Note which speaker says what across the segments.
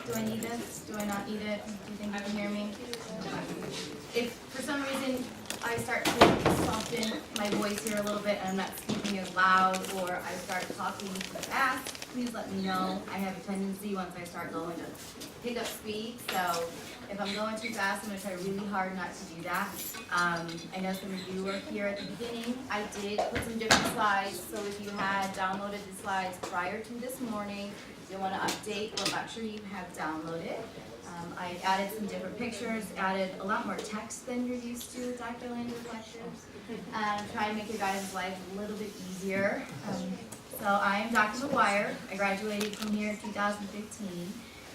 Speaker 1: Do I need this? Do I not need it? Do you think you can hear me? If for some reason I start to soften my voice here a little bit and I'm not speaking as loud, or I start talking too fast, please let me know. I have a tendency once I start going to pick up speed, so if I'm going too fast, I'm going to try really hard not to do that. I know some of you were here at the beginning. I did put some different slides, so if you had downloaded the slides prior to this morning, you'll want to update what lecture you have downloaded. I added some different pictures, added a lot more text than you're used to with Dr. Lander's lectures, and try to make your guys' life a little bit easier. So I am Dr. McGuire. I graduated from here in 2015.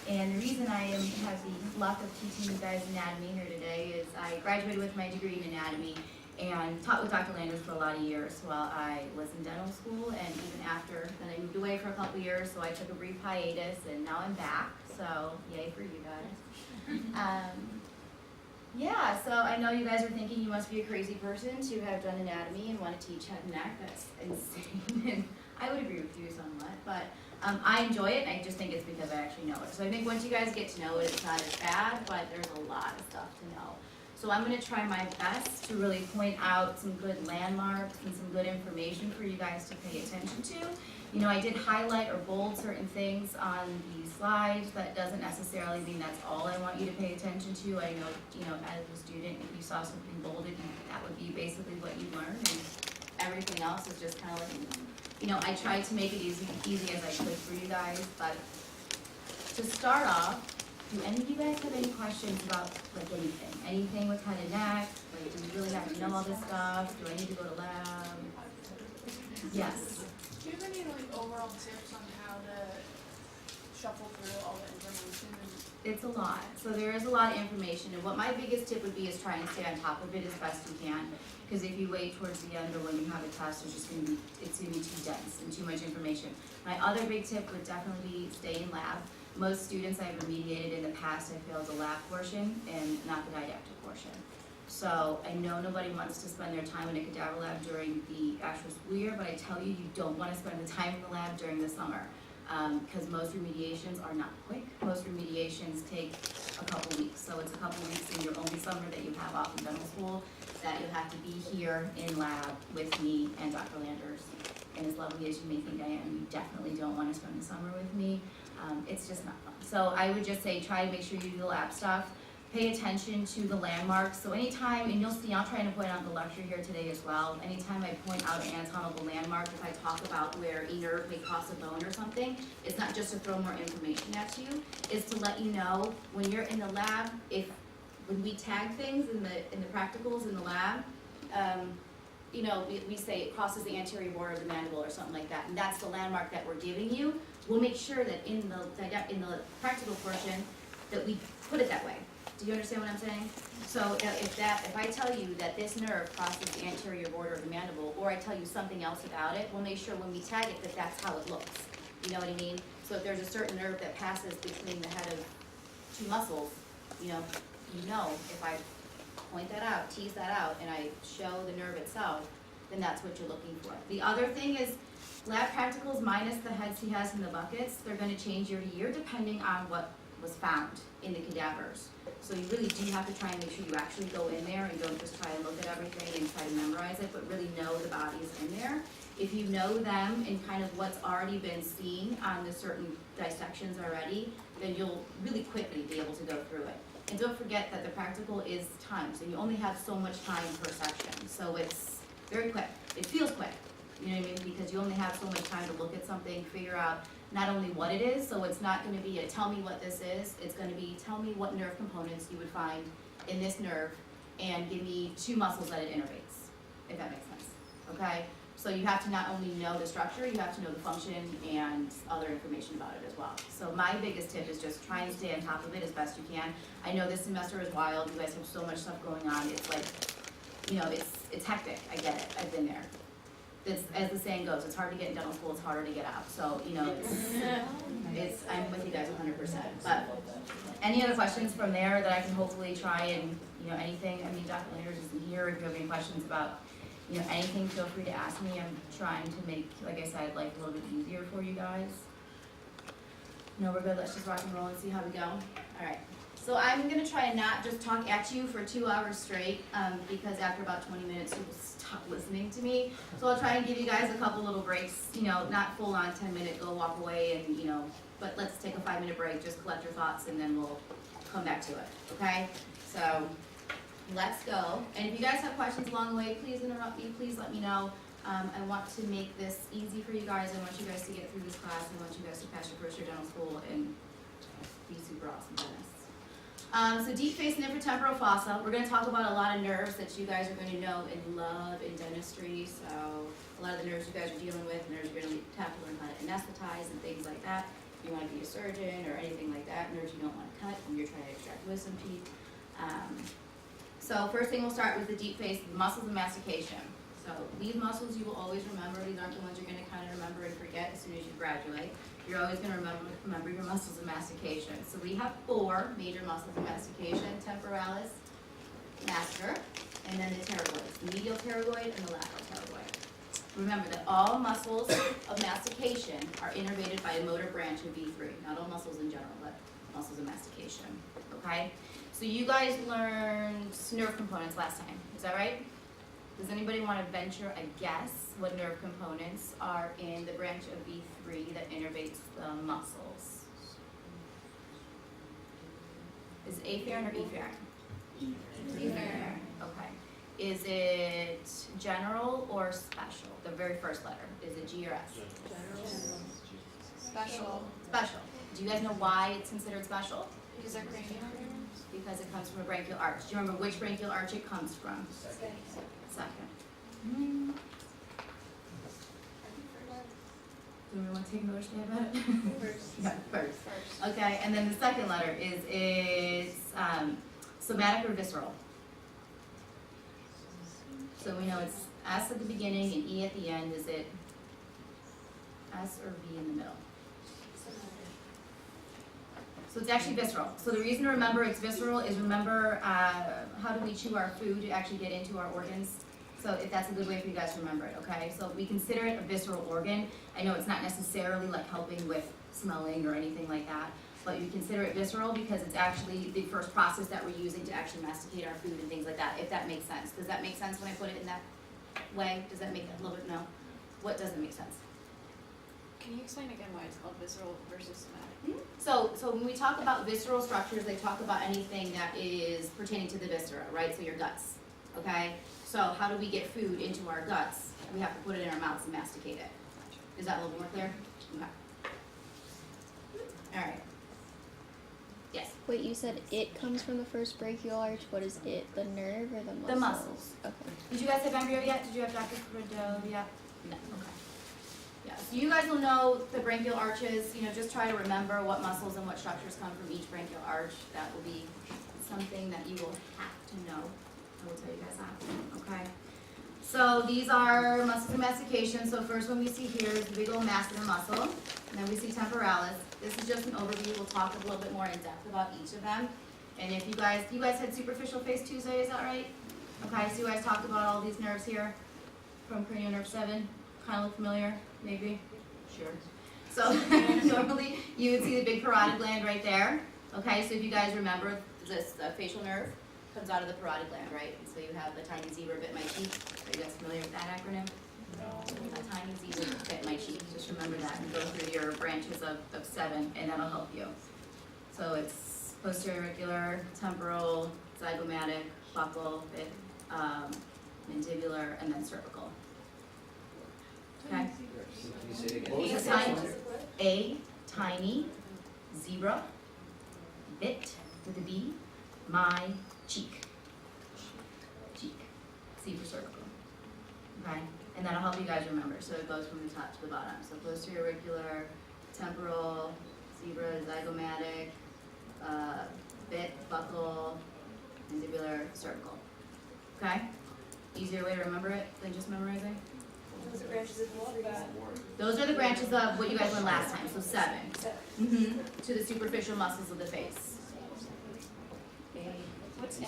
Speaker 1: And the reason I have the luck of teaching you guys anatomy here today is I graduated with my degree in anatomy and taught with Dr. Landers for a lot of years while I was in dental school, and even after. Then I moved away for a couple years, so I took a brief hiatus, and now I'm back. So yay for you guys. Yeah, so I know you guys are thinking you must be a crazy person to have done anatomy and want to teach head and neck. That's insane. And I would agree with you somewhat, but I enjoy it, and I just think it's because I actually know it. So I think once you guys get to know it, it's not as bad, but there's a lot of stuff to know. So I'm going to try my best to really point out some good landmarks and some good information for you guys to pay attention to. You know, I did highlight or bold certain things on these slides. That doesn't necessarily mean that's all I want you to pay attention to. I know, you know, as a student, if you saw something bolded, that would be basically what you learned, and everything else is just kind of like, you know, I tried to make it easy as I could for you guys. But to start off, do any of you guys have any questions about like anything with head and neck? Like, do you really have to know all this stuff? Do I need to go to lab? Yes.
Speaker 2: Do you have any like overall tips on how to shuffle through all the information?
Speaker 1: It's a lot. So there is a lot of information, and what my biggest tip would be is try and stay on top of it as best you can. Because if you wait towards the end or when you have a test, it's gonna be too dense and too much information. My other big tip would definitely be stay in lab. Most students I've remediated in the past have failed the lab portion and not the didactic portion. So I know nobody wants to spend their time in a cadaver lab during the actual school year, but I tell you, you don't want to spend the time in the lab during the summer. Because most remediations are not quick. Most remediations take a couple weeks. So it's a couple weeks in your only summer that you have off in dental school that you'll have to be here in lab with me and Dr. Landers. And as lovely as you may think I am, you definitely don't want to spend the summer with me. It's just not fun. So I would just say try to make sure you do the lab stuff. Pay attention to the landmarks. So anytime, and you'll see, I'm trying to point out the lecture here today as well. Anytime I point out an anatomical landmark, if I talk about where a nerve may cross a bone or something, it's not just to throw more information at you. It's to let you know when you're in the lab, when we tag things in the practicals in the lab, you know, we say it crosses the anterior border of the mandible or something like that, and that's the landmark that we're giving you. We'll make sure that in the practical portion that we put it that way. Do you understand what I'm saying? So if I tell you that this nerve crosses the anterior border of the mandible, or I tell you something else about it, we'll make sure when we tag it that that's how it looks. You know what I mean? So if there's a certain nerve that passes between the head of two muscles, you know if I point that out, tease that out, and I show the nerve itself, then that's what you're looking for. The other thing is lab practicals minus the heads he has in the buckets, they're going to change year to year depending on what was found in the cadavers. So you really do have to try and make sure you actually go in there and don't just try and look at everything and try to memorize it, but really know the bodies in there. If you know them and kind of what's already been seen on the certain dissections already, then you'll really quickly be able to go through it. And don't forget that the practical is timed, so you only have so much time per section. So it's very quick. It feels quick, you know what I mean? Because you only have so much time to look at something, figure out not only what it is, so it's not going to be a tell me what this is, it's going to be tell me what nerve components you would find in this nerve and give me two muscles that it innervates, if that makes sense, okay? So you have to not only know the structure, you have to know the function and other information about it as well. So my biggest tip is just try and stay on top of it as best you can. I know this semester is wild, you guys have so much stuff going on, it's like, you know, it's hectic, I get it, I've been there. It's, as the saying goes, it's hard to get in dental school, it's harder to get out. So, you know, I'm with you guys 100%. But any other questions from there that I can hopefully try and, you know, anything, I mean, Dr. Landers isn't here. If you have any questions about, you know, anything, feel free to ask me. I'm trying to make, like I said, life a little bit easier for you guys. No, we're good, let's just rock and roll and see how we go. Alright, so I'm gonna try and not just talk at you for 2 hours straight, because after about 20 minutes you will stop listening to me. So I'll try and give you guys a couple little breaks, not full on 10-minute go walk away and, but let's take a 5-minute break, just collect your thoughts and then we'll come back to it, okay? So, let's go. And if you guys have questions along the way, please interrupt me, please let me know. I want to make this easy for you guys. I want you guys to get through this class. I want you guys to pass your first year dental school and be super awesome dentists. So deep face temporal fossa. We're going to talk about a lot of nerves that you guys are going to know and love in dentistry. So a lot of the nerves you guys are dealing with, nerves you're going to have to learn how to anesthetize and things like that. If you want to be a surgeon or anything like that, nerves you don't want to cut when you're trying to extract wisdom teeth. So first thing we'll start with the deep face, muscles and mastication. So these muscles you will always remember. These aren't the ones you're going to kind of remember and forget as soon as you graduate. You're always going to remember your muscles of mastication. So we have 4 major muscles of mastication: temporalis, master, and then the pterygoids, the medial pterygoid and the lateral pterygoid. Remember that all muscles of mastication are innervated by a motor branch in V3. Not all muscles in general, but muscles of mastication. Okay? So you guys learned nerve components last time. Is that right? Does anybody want to venture a guess what nerve components are in the branch of V3 that innervates the muscles? Is it afferent or efferent? Efferent. Okay. Is it general or special? The very first letter. Is it G or S?
Speaker 2: General. Special.
Speaker 1: Special. Do you guys know why it's considered special?
Speaker 2: Because they're cranial.
Speaker 1: Because it comes from a branchial arch. Do you remember which branchial arch it comes from? Second. Do we want to take another stab at it?
Speaker 2: First.
Speaker 1: Yeah, first. Okay, and then the second letter is somatic or visceral. So we know it's S at the beginning and E at the end. Is it S or V in the middle? So it's actually visceral. So the reason to remember it's visceral is remember how do we chew our food to actually get into our organs. So if that's a good way for you guys to remember it, okay? So we consider it a visceral organ. I know it's not necessarily like helping with smelling or anything like that, but you consider it visceral because it's actually the first process that we're using to actually masticate our food and things like that, if that makes sense. Does that make sense when I put it in that way? Does that make a little bit, no? What doesn't make sense?
Speaker 2: Can you explain again why it's called visceral versus somatic?
Speaker 1: So when we talk about visceral structures, they talk about anything that is pertaining to the viscera, right? So your guts, okay? So how do we get food into our guts? We have to put it in our mouths and masticate it. Is that a little more clear? Okay. All right. Yes.
Speaker 3: Wait, you said it comes from the first brachial arch. What is it? The nerve or the muscles?
Speaker 1: The muscles.
Speaker 3: Okay.
Speaker 1: Did you guys have embryo yet? Did you have Dr. Frido yet? No. Okay. Yeah. So you guys will know the branchial arches. Just try to remember what muscles and what structures come from each branchial arch. That will be something that you will have to know. I will tell you guys that. Okay. So these are muscles of mastication. So first one we see here is the big old masseter muscle. And then we see temporalis. This is just an overview. We'll talk a little bit more in depth about each of them. And if you guys had superficial face Tuesday, is that right? Okay, so you guys talked about all these nerves here from cranial nerve 7. Kind of look familiar, maybe? Sure. So normally you would see the big parotid gland right there. Okay, so if you guys remember this, the facial nerve comes out of the parotid gland, right? And so you have the tiny zebra bit my cheek. Are you guys familiar with that acronym? No. A tiny zebra bit my cheek. Just remember that and go through your branches of 7, and that'll help you. So it's posterior auricular, temporal, zygomatic, buccal, bit, mandibular, and then cervical. Okay? A tiny zebra bit with a B, my cheek. Cheek. C for cervical. Okay? And that'll help you guys remember. So it goes from the top to the bottom. So posterior auricular, temporal, zebra, zygomatic, bit, buccal, mandibular, cervical. Okay? Easier way to remember it than just memorizing?
Speaker 2: Those are branches of what?
Speaker 1: Those are the branches of what you guys learned last time, so 7. To the superficial muscles of the face.
Speaker 2: What's A?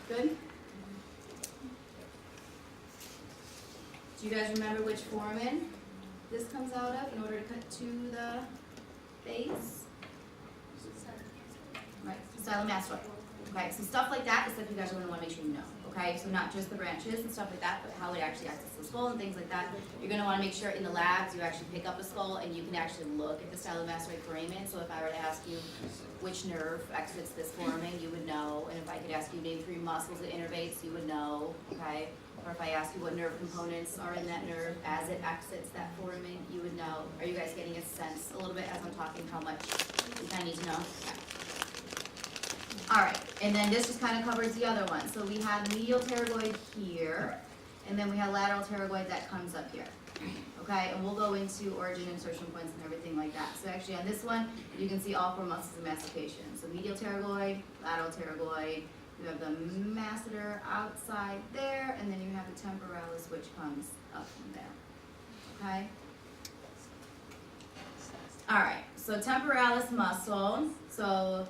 Speaker 1: Good? Do you guys remember which foramen this comes out of in order to cut to the base? Right, stylomastoid. Okay, so stuff like that is stuff you guys are gonna wanna make sure you know, okay? So not just the branches and stuff like that, but how it actually acts as the skull and things like that. You're gonna wanna make sure in the labs you actually pick up a skull and you can actually look at the stylomastoid foramen. So if I were to ask you which nerve exits this foramen, you would know. And if I could ask you name 3 muscles it innervates, you would know, okay? Or if I ask you what nerve components are in that nerve as it exits that foramen, you would know. Are you guys getting a sense a little bit as I'm talking how much you kinda need to know? Okay. Alright, and then this just kind of covers the other one. So we have the medial pterygoid here, and then we have lateral pterygoid that comes up here. Okay, and we'll go into origin, insertion points, and everything like that. So actually on this one, you can see all 4 muscles of mastication. So medial pterygoid, lateral pterygoid, you have the masseter outside there, and then you have the temporalis, which comes up from there. Okay? Alright, so temporalis muscle. So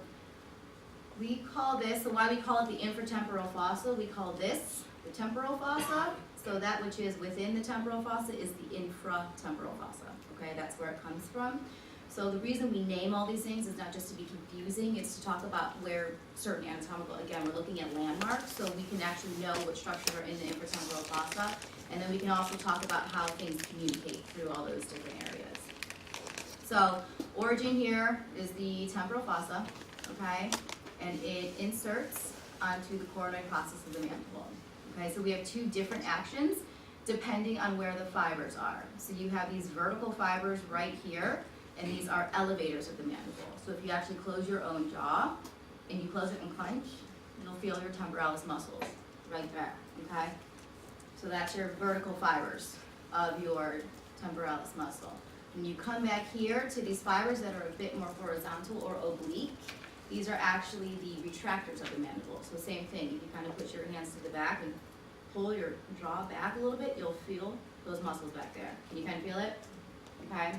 Speaker 1: we call this, so why we call it the infratemporal fossa, we call this the temporal fossa. So that which is within the temporal fossa is the infratemporal fossa. Okay, that's where it comes from. So the reason we name all these things is not just to be confusing, it's to talk about where certain anatomical, again, we're looking at landmarks, so we can actually know what structures are in the infratemporal fossa. And then we can also talk about how things communicate through all those different areas. So origin here is the temporal fossa, okay? And it inserts onto the coronoid process of the mandible. Okay, so we have 2 different actions depending on where the fibers are. So you have these vertical fibers right here, and these are elevators of the mandible. So if you actually close your own jaw, and you close it and clench, you'll feel your temporalis muscles right there, okay? So that's your vertical fibers of your temporalis muscle. When you come back here to these fibers that are a bit more horizontal or oblique, these are actually the retractors of the mandible. So same thing, if you kind of put your hands to the back and pull your jaw back a little bit, you'll feel those muscles back there. Can you kind of feel it? Okay.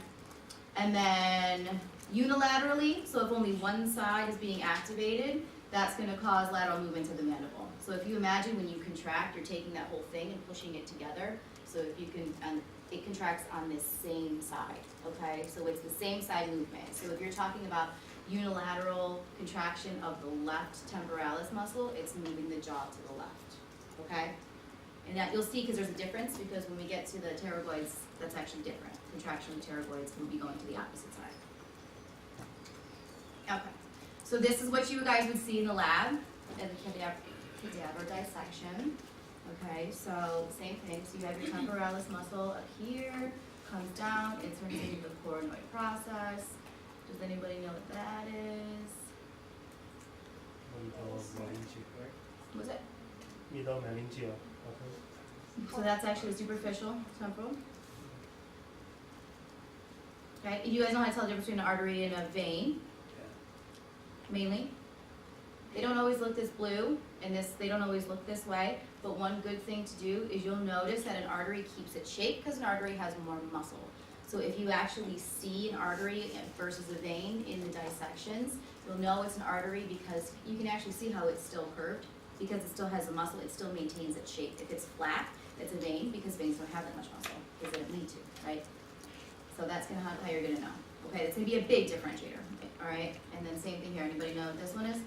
Speaker 1: And then unilaterally, so if only one side is being activated, that's going to cause lateral movement of the mandible. So if you imagine when you contract, you're taking that whole thing and pushing it together. So if you can, it contracts on this same side, okay? So it's the same side movement. So if you're talking about unilateral contraction of the left temporalis muscle, it's moving the jaw to the left, okay? And that you'll see because there's a difference, because when we get to the pterygoids, that's actually different. Contraction of pterygoids will be going to the opposite side. Okay, so this is what you guys would see in the lab, in the cadaver dissection. Okay, so same thing, so you have your temporalis muscle up here, comes down, it turns into the coronoid process. Does anybody know what that is? What was it?
Speaker 4: Middle meningeal. Okay.
Speaker 1: So that's actually superficial temporal. Okay, you guys know how to tell the difference between an artery and a vein, mainly. They don't always look this blue, and they don't always look this way, but one good thing to do is you'll notice that an artery keeps its shape because an artery has more muscle. So if you actually see an artery versus a vein in the dissections, you'll know it's an artery because you can actually see how it's still curved, because it still has a muscle, it still maintains its shape. If it's flat, it's a vein, because veins don't have that much muscle, because they don't need to, right? So that's gonna how you're gonna know. Okay, it's gonna be a big differentiator, all right? And then same thing here, anybody know what this one is?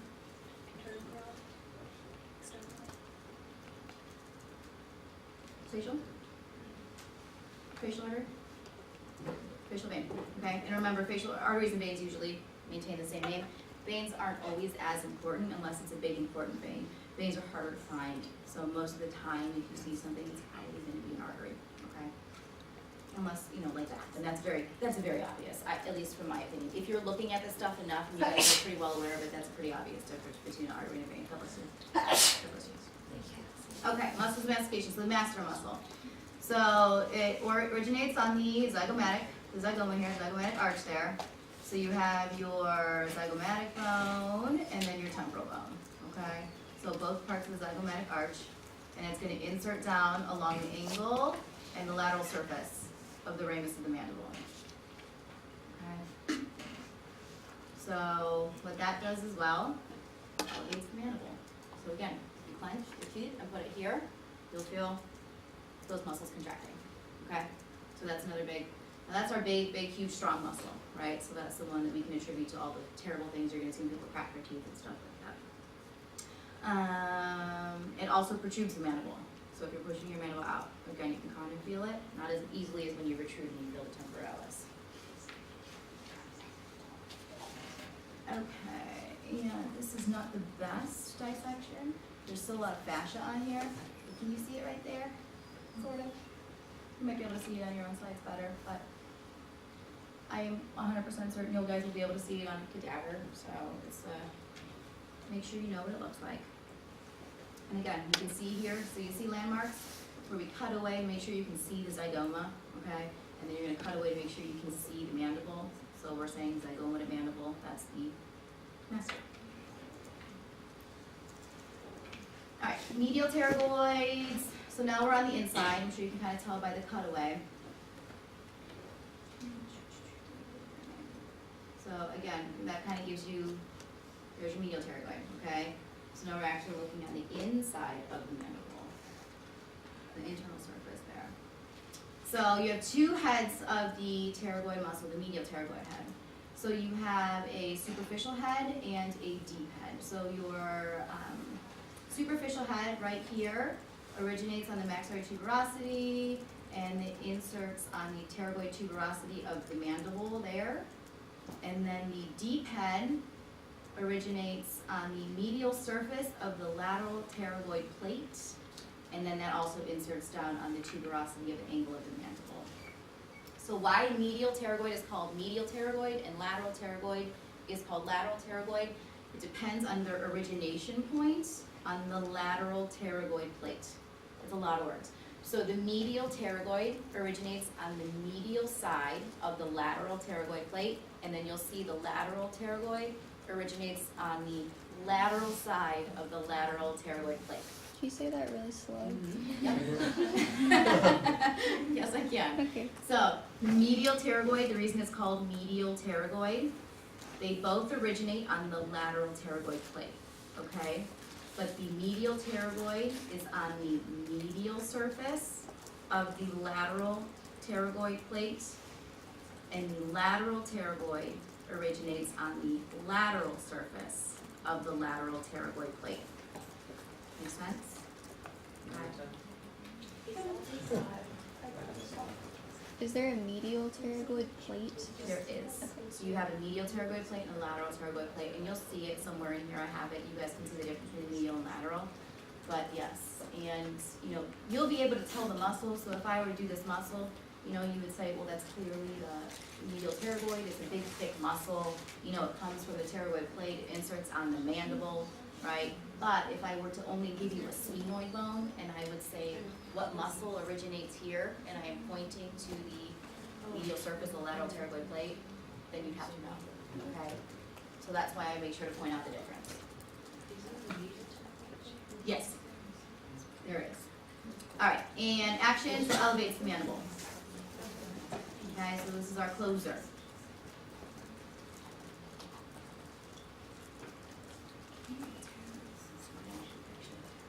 Speaker 1: Facial? Facial artery? Facial vein, okay? And remember, facial arteries and veins usually maintain the same name. Veins aren't always as important unless it's a big important vein. Veins are harder to find, so most of the time if you see something, it's probably going to be an artery, okay? Unless, you know, like that, and that's very obvious, at least from my opinion. If you're looking at this stuff enough and you guys are pretty well aware of it, that's a pretty obvious difference between an artery and a vein. Okay, muscles of mastication, so the masseter muscle. So it originates on the zygomatic, the zygoma here, zygomatic arch there. So you have your zygomatic bone and then your temporal bone, okay? So both parts of the zygomatic arch, and it's going to insert down along the angle and the lateral surface of the ramus of the mandible. Okay. So what that does as well, elevates the mandible. So again, you clench your teeth and put it here, you'll feel those muscles contracting, okay? So that's another big, now that's our big, huge, strong muscle, right? So that's the one that we can attribute to all the terrible things you're gonna see when people crack their teeth and stuff like that. It also protrudes the mandible. So if you're pushing your mandible out, again, you can kind of feel it, not as easily as when you're retruding, you feel the temporalis. Okay, and this is not the best dissection. There's still a lot of fascia on here. But can you see it right there? Sort of. You might be able to see it on your own slides better, but I am 100% certain you guys will be able to see it on a cadaver. So it's make sure you know what it looks like. And again, you can see here, so you see landmarks where we cut away, make sure you can see the zygoma, okay? And then you're gonna cut away to make sure you can see the mandible. So we're saying zygoma to mandible, that's the master. All right, medial pterygoids. So now we're on the inside. I'm sure you can kind of tell by the cutaway. So again, that kind of gives you, there's your medial pterygoid, okay? So now we're actually looking at the inside of the mandible, the internal surface there. So you have two heads of the pterygoid muscle, the medial pterygoid head. So you have a superficial head and a deep head. So your superficial head right here originates on the maxillary tuberosity and it inserts on the pterygoid tuberosity of the mandible there. And then the deep head originates on the medial surface of the lateral pterygoid plate, and then that also inserts down on the tuberosity of the angle of the mandible. So why medial pterygoid is called medial pterygoid and lateral pterygoid is called lateral pterygoid, it depends on their origination point on the lateral pterygoid plate. It's a lot of words. So the medial pterygoid originates on the medial side of the lateral pterygoid plate, and then you'll see the lateral pterygoid originates on the lateral side of the lateral pterygoid plate.
Speaker 3: Can you say that really slow?
Speaker 1: Yep. Yes, I can.
Speaker 3: Okay.
Speaker 1: So, medial pterygoid, the reason it's called medial pterygoid, they both originate on the lateral pterygoid plate, okay? But the medial pterygoid is on the medial surface of the lateral pterygoid plate, and the lateral pterygoid originates on the lateral surface of the lateral pterygoid plate. Make sense?
Speaker 3: Is there a medial pterygoid plate?
Speaker 1: There is. So you have a medial pterygoid plate and a lateral pterygoid plate, and you'll see it somewhere in here. I have it. You guys can see the difference between medial and lateral. But yes, and you know, you'll be able to tell the muscle. So if I were to do this muscle, you know, you would say, well, that's clearly the medial pterygoid. It's a big, thick muscle. You know, it comes from the pterygoid plate. It inserts on the mandible, right? But if I were to only give you a sphenoid bone, and I would say what muscle originates here, and I am pointing to the medial surface of the lateral pterygoid plate, then you'd have to know, okay? So that's why I make sure to point out the difference. Yes, there is. All right, and action to elevate the mandible. Okay, so this is our closer.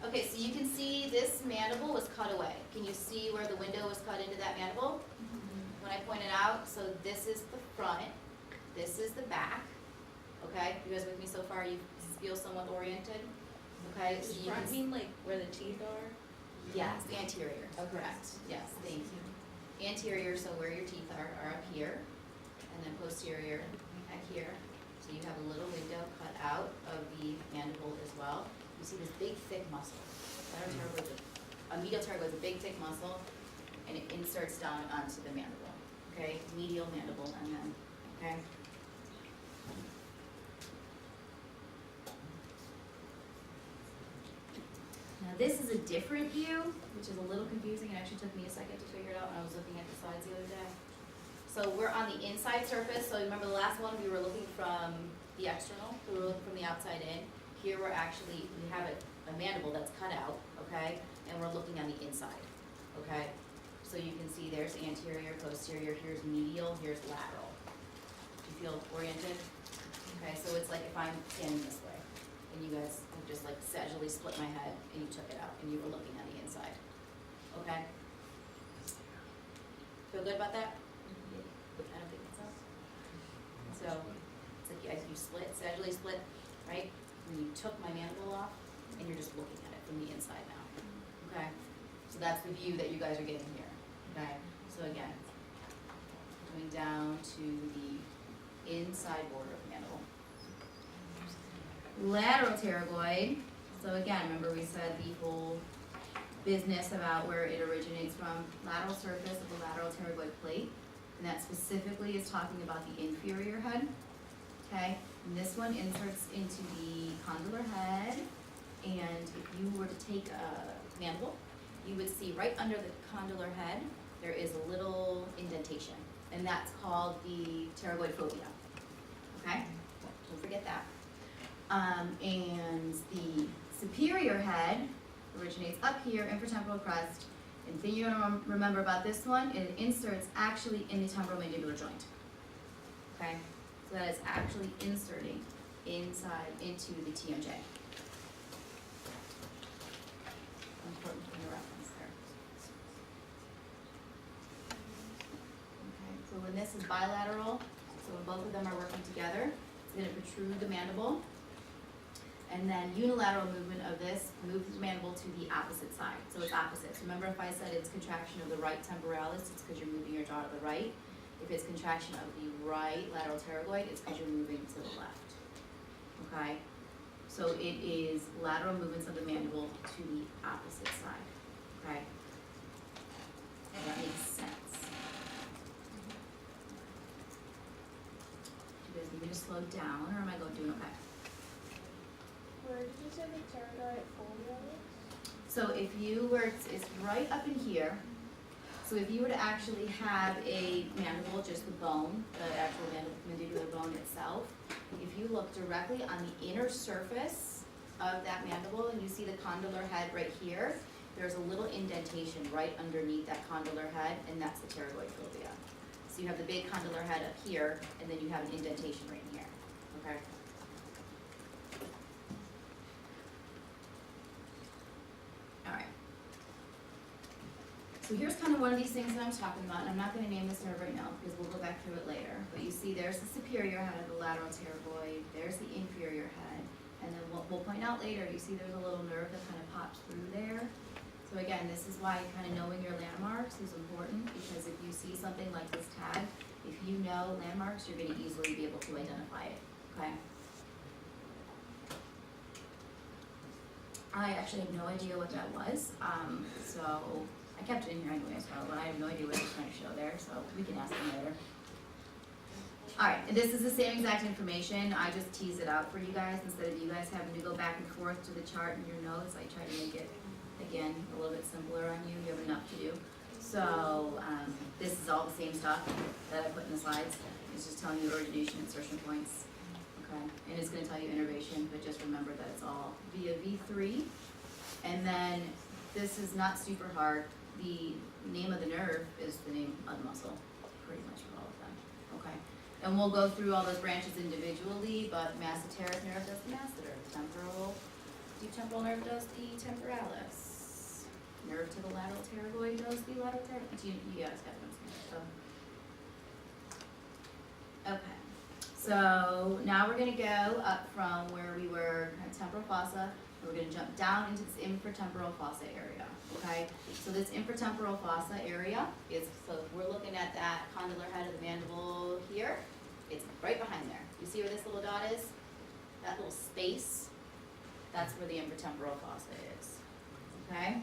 Speaker 1: Okay, so you can see this mandible was cut away. Can you see where the window was cut into that mandible? When I point it out, so this is the front, this is the back. Okay, you guys with me so far? You feel somewhat oriented? Okay, so you can see
Speaker 2: like where the teeth are?
Speaker 1: yes, the anterior. Correct. Yes, thank you. Anterior, so where your teeth are up here, and then posterior back here. So you have a little window cut out of the mandible as well. You see this big, thick muscle. A medial pterygoid is a big, thick muscle, and it inserts down onto the mandible. Okay, medial mandible, and then, okay? Now this is a different view, which is a little confusing. It actually took me a second to figure it out when I was looking at the slides the other day. So we're on the inside surface. So remember the last one, we were looking from the external, so we were looking from the outside in. Here we're actually, we have a mandible that's cut out, okay? And we're looking on the inside, okay? So you can see there's anterior, posterior, here's medial, here's lateral. Do you feel oriented? Okay, so it's like if I'm standing this way, and you guys have just like sagitally split my head, and you took it out, and you were looking on the inside, okay?
Speaker 5: feel good about that? I don't think so. So, it's like as you split, sagittally split, right? When you took my mandible off, and you're just looking at it from the inside now, okay? So that's the view that you guys are getting here, okay? So again, going down to the inside border of the mandible. Lateral pterygoid, so again, remember we said the whole business about where it originates from, lateral surface of the lateral pterygoid plate, and that specifically is talking about the inferior head, okay? And this one inserts into the condylar head, and if you were to take a mandible, you would see right under the condylar head, there is a little indentation, and that's called the pterygoid fovea, okay? Don't forget that. And the superior head originates up here, infratemporal crest, and the thing you're gonna remember about this one, it inserts actually in the temporomandibular joint, okay? So that is actually inserting inside into the TMJ. Important for your reference there. Okay, so when this is bilateral, so when both of them are working together, it's gonna protrude the mandible. And then unilateral movement of this moves the mandible to the opposite side. So it's opposites. Remember if I said it's contraction of the right temporalis, it's because you're moving your jaw to the right. If it's contraction of the right lateral pterygoid, it's because you're moving to the left. Okay? So it is lateral movements of the mandible to the opposite side. Okay? That makes sense. Do you guys need me to slow down, or am I doing okay?
Speaker 3: Where did you say the pterygoid fovea is?
Speaker 1: So if you were, it's right up in here. So if you were to actually have a mandible, just the bone, the actual mandibular bone itself, if you look directly on the inner surface of that mandible and you see the condylar head right here, there's a little indentation right underneath that condylar head, and that's the pterygoid fovea. So you have the big condylar head up here, and then you have an indentation right in here, okay? So here's kind of one of these things that I'm talking about, and I'm not going to name this nerve right now because we'll go back through it later. But you see there's the superior head of the lateral pterygoid, there's the inferior head, and then we'll point out later, you see there's a little nerve that kind of pops through there. So again, this is why kind of knowing your landmarks is important, because if you see something like this tag, if you know landmarks, you're going to easily be able to identify it, okay? I actually have no idea what that was, so I kept it in here anyway, but I have no idea what it's trying to show there, so we can ask them later. Alright, and this is the same exact information, I just tease it out for you guys, instead of you guys having to go back and forth to the chart in your notes, I try to make it, again, a little bit simpler on you, you have enough to do. So, this is all the same stuff that I put in the slides, it's just telling you origination, insertion points, okay? And it's gonna tell you innervation, but just remember that it's all via V3, and then this is not super hard. The name of the nerve is the name of the muscle, pretty much for all of them, okay? And we'll go through all those branches individually, but masseteric nerve does the masseter, deep temporal nerve does the temporalis, nerve to the lateral pterygoid does the lateral pterygoid. You guys got those, so. Okay, so now we're gonna go up from where we were, kind of temporal fossa, and we're gonna jump down into this infratemporal fossa area. Okay, so this infratemporal fossa area is, so if we're looking at that condylar head of the mandible here, it's right behind there. You see where this little dot is? That little space, that's where the infratemporal fossa is, okay?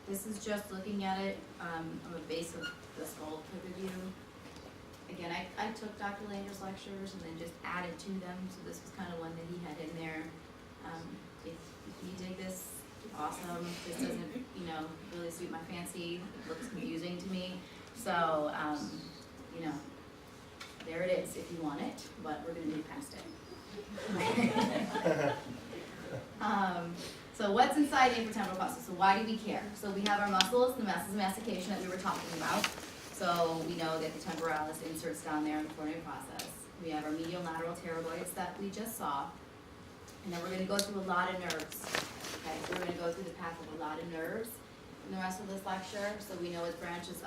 Speaker 1: This is just looking at it on the base of the skull point of view. Again, I took Dr. Langer's lectures and then just added to them, so this was kind of one that he had in there. If you dig this, awesome. This doesn't, really suit my fancy. It looks confusing to me. So, there it is if you want it, but we're gonna move past it. So what's inside the infratemporal fossa? So why do we care? So we have our muscles, the muscles of mastication that we were talking about. So we know that the temporalis inserts down there in the coronary process. We have our medial lateral pterygoids that we just saw. And then we're going to go through a lot of nerves.
Speaker 5: Okay, so we're gonna go through the path of a lot of nerves in the rest of this lecture. So we know it branches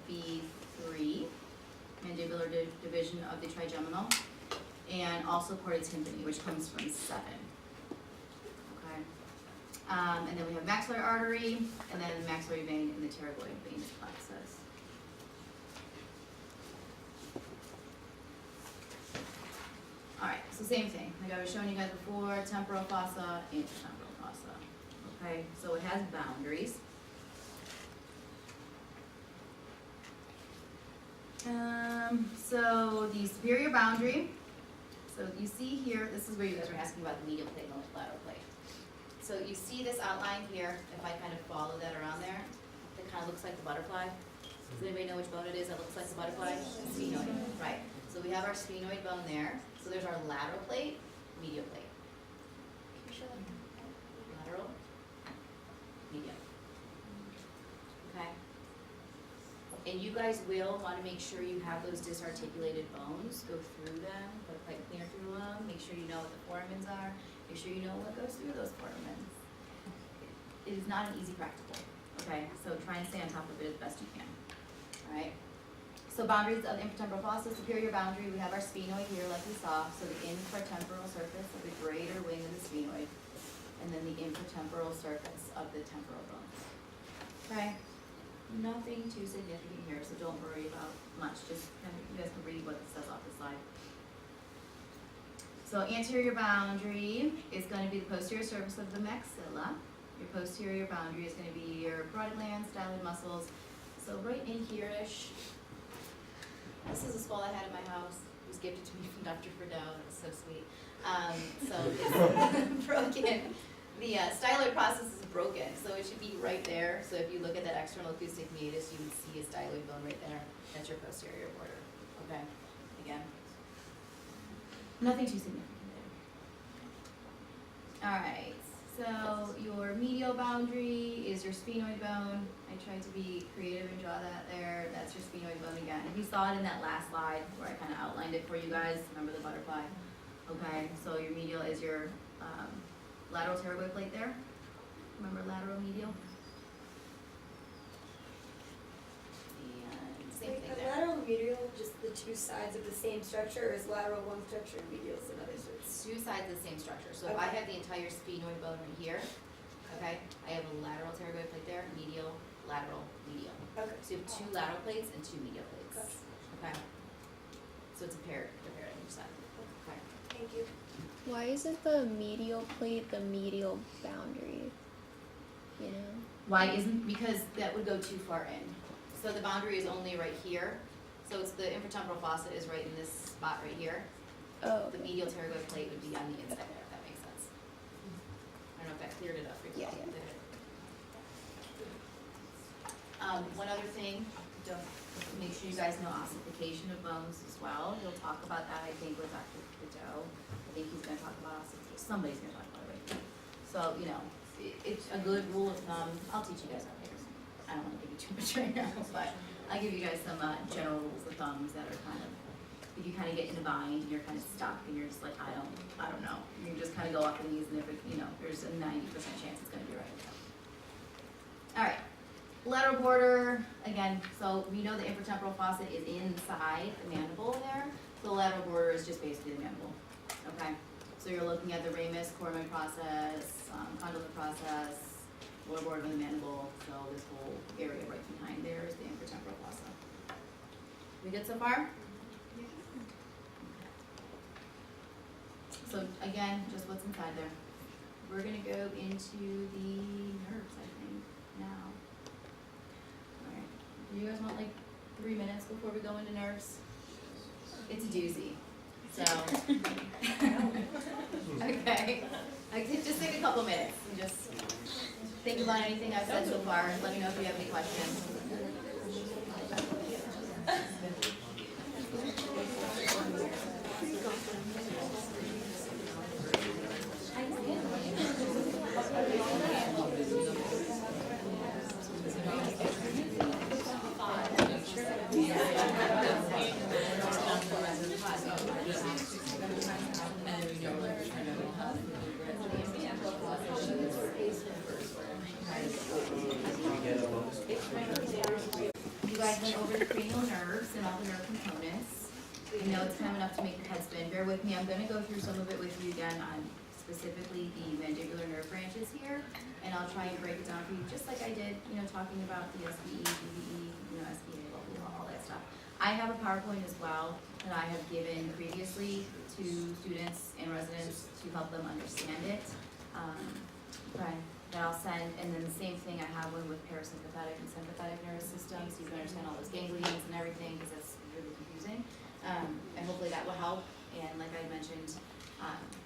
Speaker 5: B3, mandibular division of the trigeminal, and also chordae tympani, which comes from 7. Okay, and then we have maxillary artery, and then maxillary vein and the pterygoid vein plexus. Alright, so same thing, like I was showing you guys before, temporal fossa, intertemporal fossa. Okay, so it has boundaries. So the superior boundary, so you see here, this is where you guys were asking about the medial plate and the lateral plate. So you see this outline here, if I kind of follow that around there, it kind of looks like the butterfly. Does anybody know which bone it is that looks like the butterfly? Sphenoid, right. So we have our sphenoid bone there. So there's our lateral plate, medial plate.
Speaker 3: Can you show that?
Speaker 5: Lateral, medial. Okay? And you guys will want to make sure you have those disarticulated bones, go through them, put a pipe cleaner through them, make sure you know what the foramens are, make sure you know what goes through those foramens. It is not an easy practical, okay? So try and stay on top of it as best you can, all right? So boundaries of the infratemporal fossa, superior boundary, we have our sphenoid here like we saw, so the infratemporal surface of the greater wing of the sphenoid, and then the infratemporal surface of the temporal bone. Okay? Nothing too significant here, so don't worry about much, just kind of, you guys can read what it says off the slide. So anterior boundary is gonna be the posterior surface of the maxilla. Your posterior boundary is gonna be your parotid glands, styloid muscles. So right in here-ish, this is a skull I had in my house. It was gifted to me from Dr. Friedel. It was so sweet. So it's broken. The styloid process is broken, so it should be right there. So if you look at that external acoustic meatus, you would see a styloid bone right there. That's your posterior border. Okay? Again, nothing too significant there. All right. So your medial boundary is your sphenoid bone. I tried to be creative and draw that there. That's your sphenoid bone again. If you saw it in that last slide where I kind of outlined it for you guys, remember the butterfly? Okay, so your medial is your lateral pterygoid plate there. Remember lateral medial? And same
Speaker 6: Like
Speaker 5: thing
Speaker 6: the
Speaker 5: there.
Speaker 6: lateral medial, just the two sides of the same structure, or is lateral one structure and medial is another structure?
Speaker 5: Two sides of the same structure. So if I
Speaker 6: Okay.
Speaker 5: have the entire sphenoid bone right here, okay, I have a lateral pterygoid plate there, medial, lateral, medial.
Speaker 6: Okay.
Speaker 5: So you have 2 lateral plates and 2 medial plates.
Speaker 6: Gotcha.
Speaker 5: Okay? So it's a pair, they're paired on each side. Okay.
Speaker 6: Thank you.
Speaker 3: Why isn't the medial plate the medial boundary? You know?
Speaker 5: Why isn't, because that would go too far in. So the boundary is only right here. So it's the infratemporal fossa is right in this spot right here.
Speaker 3: Oh,
Speaker 5: The medial pterygoid plate would be on the inside there, if that makes sense. I don't know if that cleared it up for you.
Speaker 3: Yeah, yeah.
Speaker 5: One other thing, don't, make sure you guys know ossification of bones as well. You'll talk about that, I think, with Dr. Pideaux. I think he's gonna talk about ossification, somebody's gonna talk about it, right? So, you know, it's a good rule of thumb. I'll teach you guys how to. I don't wanna give you too much right now, but I'll give you guys some, general rules of thumbs that are kind of, if you kind of get in a bind and you're kind of stuck and you're just like, I don't know. You can just kind of go off of these, and if it, you know, there's a 90% chance it's gonna be right. All right, lateral border, again, so we know the infratemporal fossa is inside the mandible there. So the lateral border is just basically the mandible, okay? So you're looking at the ramus, choroid process, condylar process, lower border of the mandible, so this whole area right behind there is the infratemporal fossa. We good so far? So again, just what's inside there. We're gonna go into the nerves, I think, now. Alright, do you guys want like 3 minutes before we go into nerves? It's a doozy, so. Okay, just take a couple minutes and just think about anything I've said so far, let me know if you have any questions. went over the cranial nerves and all the nerve components. I know it's kind of enough to make your head spin. Bear with me, I'm gonna go through some of it with you again on specifically the mandibular nerve branches here. And I'll try and break it down for you, just like I did, talking about the SBE, DBE, SBA, blah, blah, blah, all that stuff. I have a PowerPoint as well that I have given previously to students and residents to help them understand it. Okay, that I'll send, and then the same thing, I have one with parasympathetic and sympathetic nervous systems, so you can understand all those ganglions and everything, because that's really confusing. And hopefully that will help, and like I mentioned,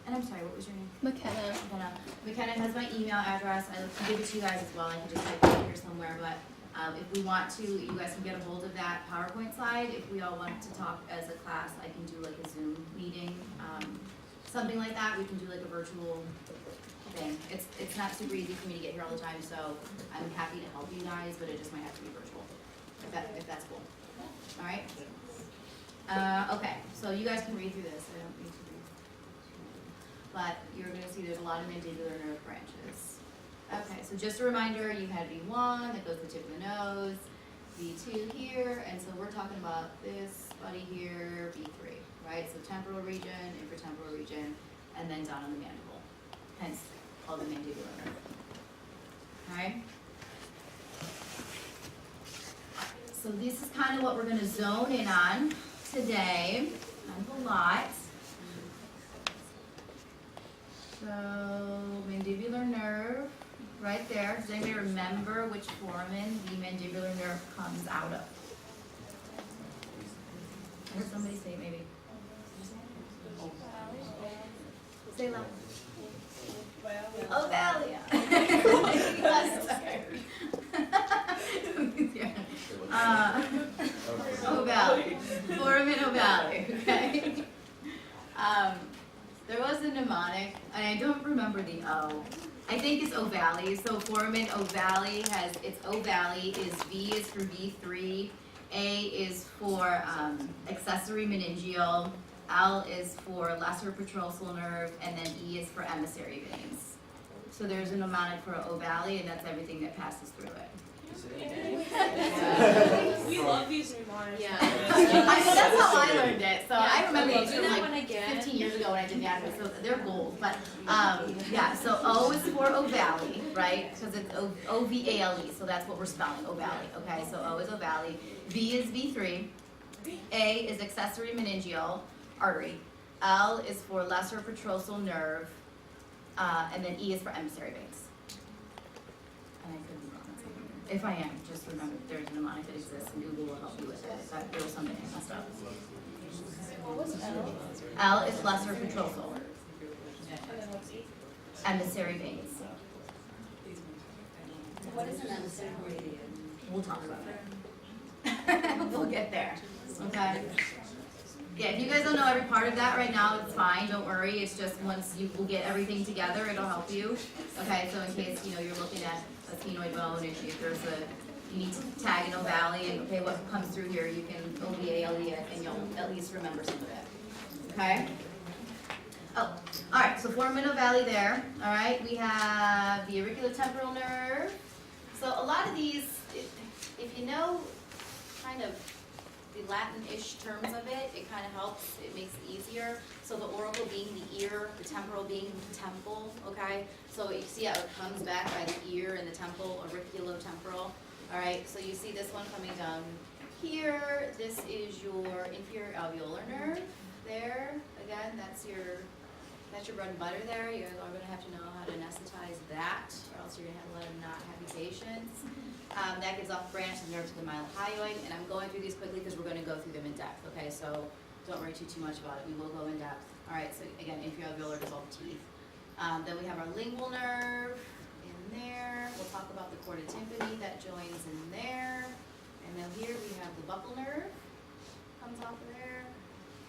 Speaker 5: and I'm sorry, what was your name?
Speaker 3: McKenna.
Speaker 5: McKenna has my email address, I can give it to you guys as well, I can just type it here somewhere, but if we want to, you guys can get a hold of that PowerPoint slide. If we all want to talk as a class, I can do like a Zoom meeting, something like that. We can do like a virtual thing. It's not super easy for me to get here all the time, so I'm happy to help you guys, but it just might have to be virtual, if that's cool. All right? Okay, so you guys can read through this. I don't need to read. But you're gonna see there's a lot of mandibular nerve branches. Okay, so just a reminder, you had V1 that goes to the tip of the nose, V2 here, and so we're talking about this buddy here, V3, right? So temporal region, infratemporal region, and then down on the mandible, hence called the mandibular nerve. Alright? So this is kind of what we're gonna zone in on today, kind of a lot. So mandibular nerve. Right there, does anybody remember which foramen the mandibular nerve comes out of? I heard somebody say it maybe. Say it loud. Ovalia. Ovalia. Foramen ovale, okay? There was a mnemonic, and I don't remember the O. I think it's ovale, so foramen ovale has, it's ovale is V is for V3, A is for accessory meningeal, L is for lesser petrosal nerve, and then E is for emissary veins. So there's a mnemonic for ovale, and that's everything that passes through it.
Speaker 2: We love these mnemonics.
Speaker 5: Yeah. I mean, that's how I learned it, so I remember
Speaker 6: Okay,
Speaker 5: those
Speaker 6: do
Speaker 5: from
Speaker 6: that
Speaker 5: like
Speaker 6: one again.
Speaker 5: 15 years ago when I did anatomy, so they're gold, but, yeah, so O is for ovale, right, because it's O-V-A-L-E, so that's what we're spelling, ovale, okay, so O is ovale, V is V3, A is accessory meningeal artery, L is for lesser petrosal nerve, and then E is for emissary veins. And I could be wrong on something. If I am, just remember there's a mnemonic that exists and Google will help you with it. But there was something I messed up.
Speaker 2: What was L?
Speaker 5: L is lesser petrosal. Emissary veins.
Speaker 6: What is an emissary vein?
Speaker 5: We'll talk about it. We'll get there. Okay? Yeah, if you guys don't know every part of that right now, it's fine, don't worry, it's just once you will get everything together, it'll help you. Okay, so in case, you're looking at a sphenoid bone, if there's you need to tag an ovale, and okay, what comes through here, you can OVALE it, and you'll at least remember some of it. Okay? Oh, alright, so foramen ovale there, alright, we have the auriculotemporal nerve. So a lot of these, if you know kind of the Latin-ish terms of it, it kind of helps, it makes it easier. So the auricle being the ear, the temporal being the temple, okay? So you see how it comes back by the ear and the temple, auriculotemporal. All right, so you see this one coming down here. This is your inferior alveolar nerve there. Again, that's your bread and butter there. You guys are gonna have to know how to anesthetize that, or else you're gonna have a lot of not happy patients. That gives off branch of nerve to the mylohyoid, and I'm going through these quickly because we're going to go through them in depth, okay? So don't worry too much about it. We will go in depth. All right, so again, inferior alveolar is all the teeth. Then we have our lingual nerve in there. We'll talk about the chorda tympani that joins in there. And then here we have the buccal nerve, comes off of there.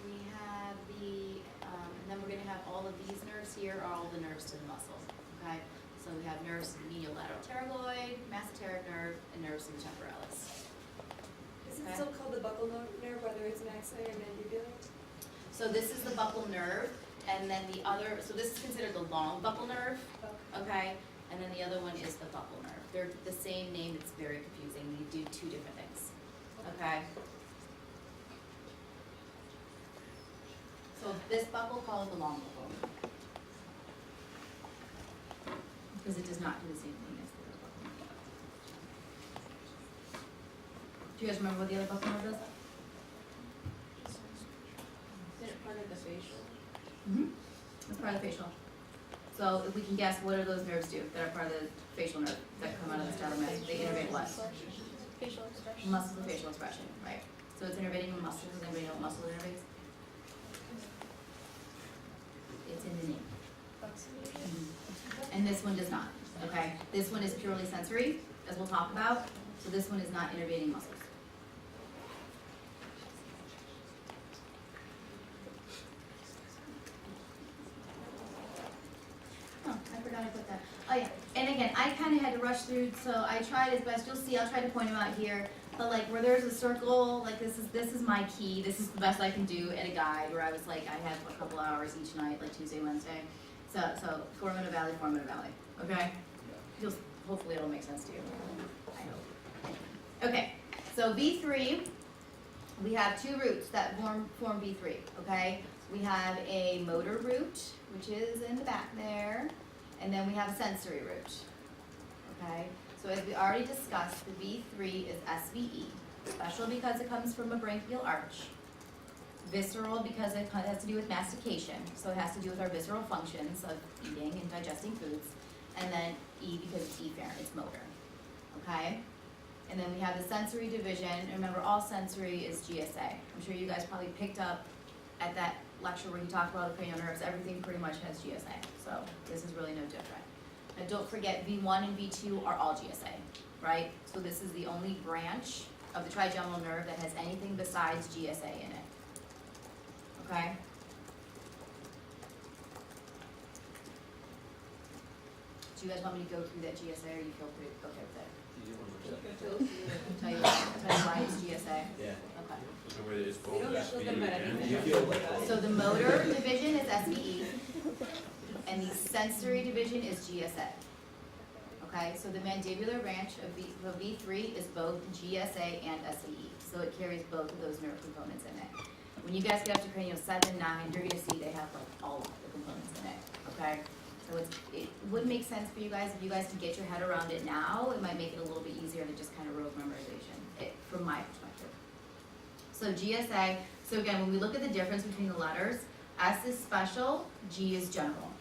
Speaker 5: We have and then we're going to have all of these nerves here are all the nerves to the muscle, okay? So we have nerves to the medial lateral pterygoid, masseteric nerve, and nerves to the temporalis.
Speaker 6: Is it still called the buccal nerve, whether it's maxillary or mandibular?
Speaker 5: So this is the buccal nerve, and then the other, so this is considered the long buccal nerve, okay? And then the other one is the buccal nerve. They're the same name, it's very confusing. They do two different things. okay? So this buckle, call it the long buckle. Because it does not do the same thing as the other buckle. Do you guys remember what the other buckle nerve does?
Speaker 2: Is it part of the facial?
Speaker 5: Mm-hmm. That's part of the facial. So if we can guess, what do those nerves do that are part of the facial nerve that come out of the stellar mass? They innervate what?
Speaker 3: Facial expression.
Speaker 5: Muscles of facial expression, right? So it's innervating muscles. Does anybody know what muscle innervates? It's in the name. And this one does not, okay? This one is purely sensory, as we'll talk about. So this one is not innervating muscles. Oh, I forgot I put that. Oh yeah, and again, I kind of had to rush through, so I tried as best. You'll see, I'll try to point them out here. But like where there's a circle, like this is my key. This is the best I can do at a guide. Where I was like, I have a couple hours each night, like Tuesday, Wednesday. So Four-Minute Valley, okay? Hopefully it'll make sense to you. I hope. Okay, so V3, we have two roots that form V3, okay? We have a motor root, which is in the back there, and then we have a sensory root, okay? So as we already discussed, the V3 is SVE, special because it comes from a branchial arch, visceral because it has to do with mastication, so it has to do with our visceral functions of eating and digesting foods, and then E because it's efferent, it's motor, okay? And then we have the sensory division, and remember all sensory is GSA. I'm sure you guys probably picked up at that lecture where he talked about the cranial nerves, everything pretty much has GSA, so this is really no different. Now don't forget V1 and V2 are all GSA, right? So this is the only branch of the trigeminal nerve that has anything besides GSA in it, okay? Do you guys want me to go through that GSA, or you feel pretty okay with it? Tell you why it's GSA?
Speaker 7: Yeah.
Speaker 5: Okay.
Speaker 7: So where it's both
Speaker 6: Yeah,
Speaker 7: SVE
Speaker 6: look at
Speaker 7: and
Speaker 6: it.
Speaker 5: So the motor division is SVE, and the sensory division is GSA. Okay, so the mandibular branch of V3 is both GSA and SVE, so it carries both of those nerve components in it. When you guys get up to cranial 7, 9, you're gonna see they have like all of the components in it, okay? So it would make sense for you guys if you guys could get your head around it now. It might make it a little bit easier than just kind of rote memorization, from my perspective. So GSA, so again, when we look at the difference between the letters, S is special, G is general.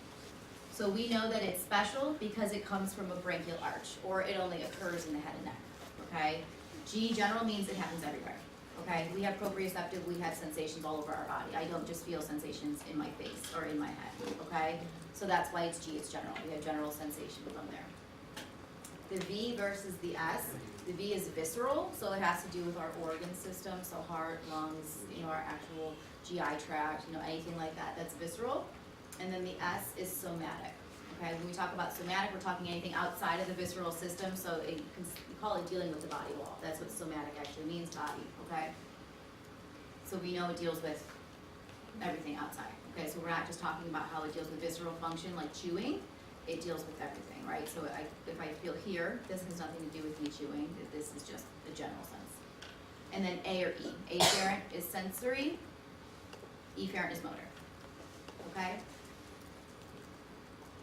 Speaker 5: So we know that it's special because it comes from a branchial arch, or it only occurs in the head and neck, okay? G, general, means it happens everywhere, okay? We have proprioceptive, we have sensations all over our body. I don't just feel sensations in my face or in my head, okay? So that's why it's G, it's general. We have general sensation from there. The V versus the S, the V is visceral, so it has to do with our organ system, so heart, lungs, our actual GI tract, anything like that, that's visceral. And then the S is somatic, okay? When we talk about somatic, we're talking anything outside of the visceral system, so we call it dealing with the body wall. That's what somatic actually means, body, okay? So we know it deals with everything outside, okay? So we're not just talking about how it deals with visceral function like chewing, it deals with everything, right? So if I feel here, this has nothing to do with me chewing, this is just the general sense. And then A or E. Afferent is sensory, efferent is motor, okay?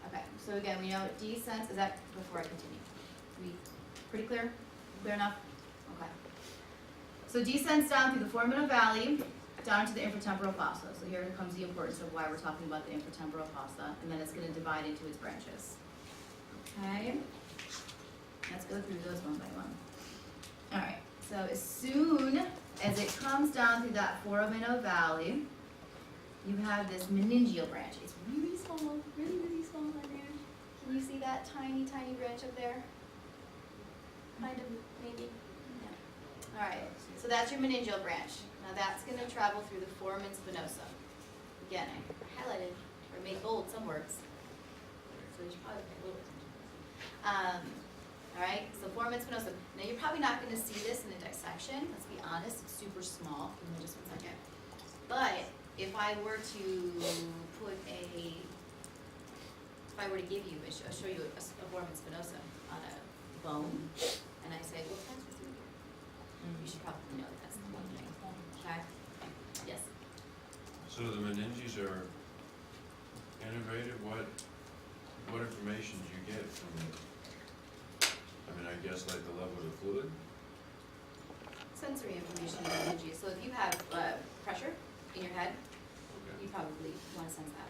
Speaker 5: Okay, so again, we know D-sense, is that before I continue? We pretty clear? Clear enough? Okay. So descends down through the foraminal valley, down to the infratemporal fossa. So here comes the importance of why we're talking about the infratemporal fossa, and then it's going to divide into its branches. Okay, let's go through those one by one. All right, so as soon as it comes down through that foraminal valley, you have this meningeal branch. It's really small, really small right there. Can you see that tiny, tiny branch up there? Kind of, maybe. Yeah. All right, so that's your meningeal branch. Now that's going to travel through the foramen spinosum. Again, I highlighted or made bold some words, so you should probably pay a little attention. All right, so foramen spinosum. Now you're probably not going to see this in the dissection. Let's be honest, it's super small. Give me just 1 second. But if I were to give you, I'll show you a foramen spinosum on a bone, and I say, what passes through here? You should probably know that's the one thing, okay? Yes,
Speaker 7: So the meninges are integrated, what information do you get from it? I mean, I guess like the level of the fluid?
Speaker 5: sensory information in meninges, so if you have, pressure in your head,
Speaker 7: Okay.
Speaker 5: you probably wanna sense that,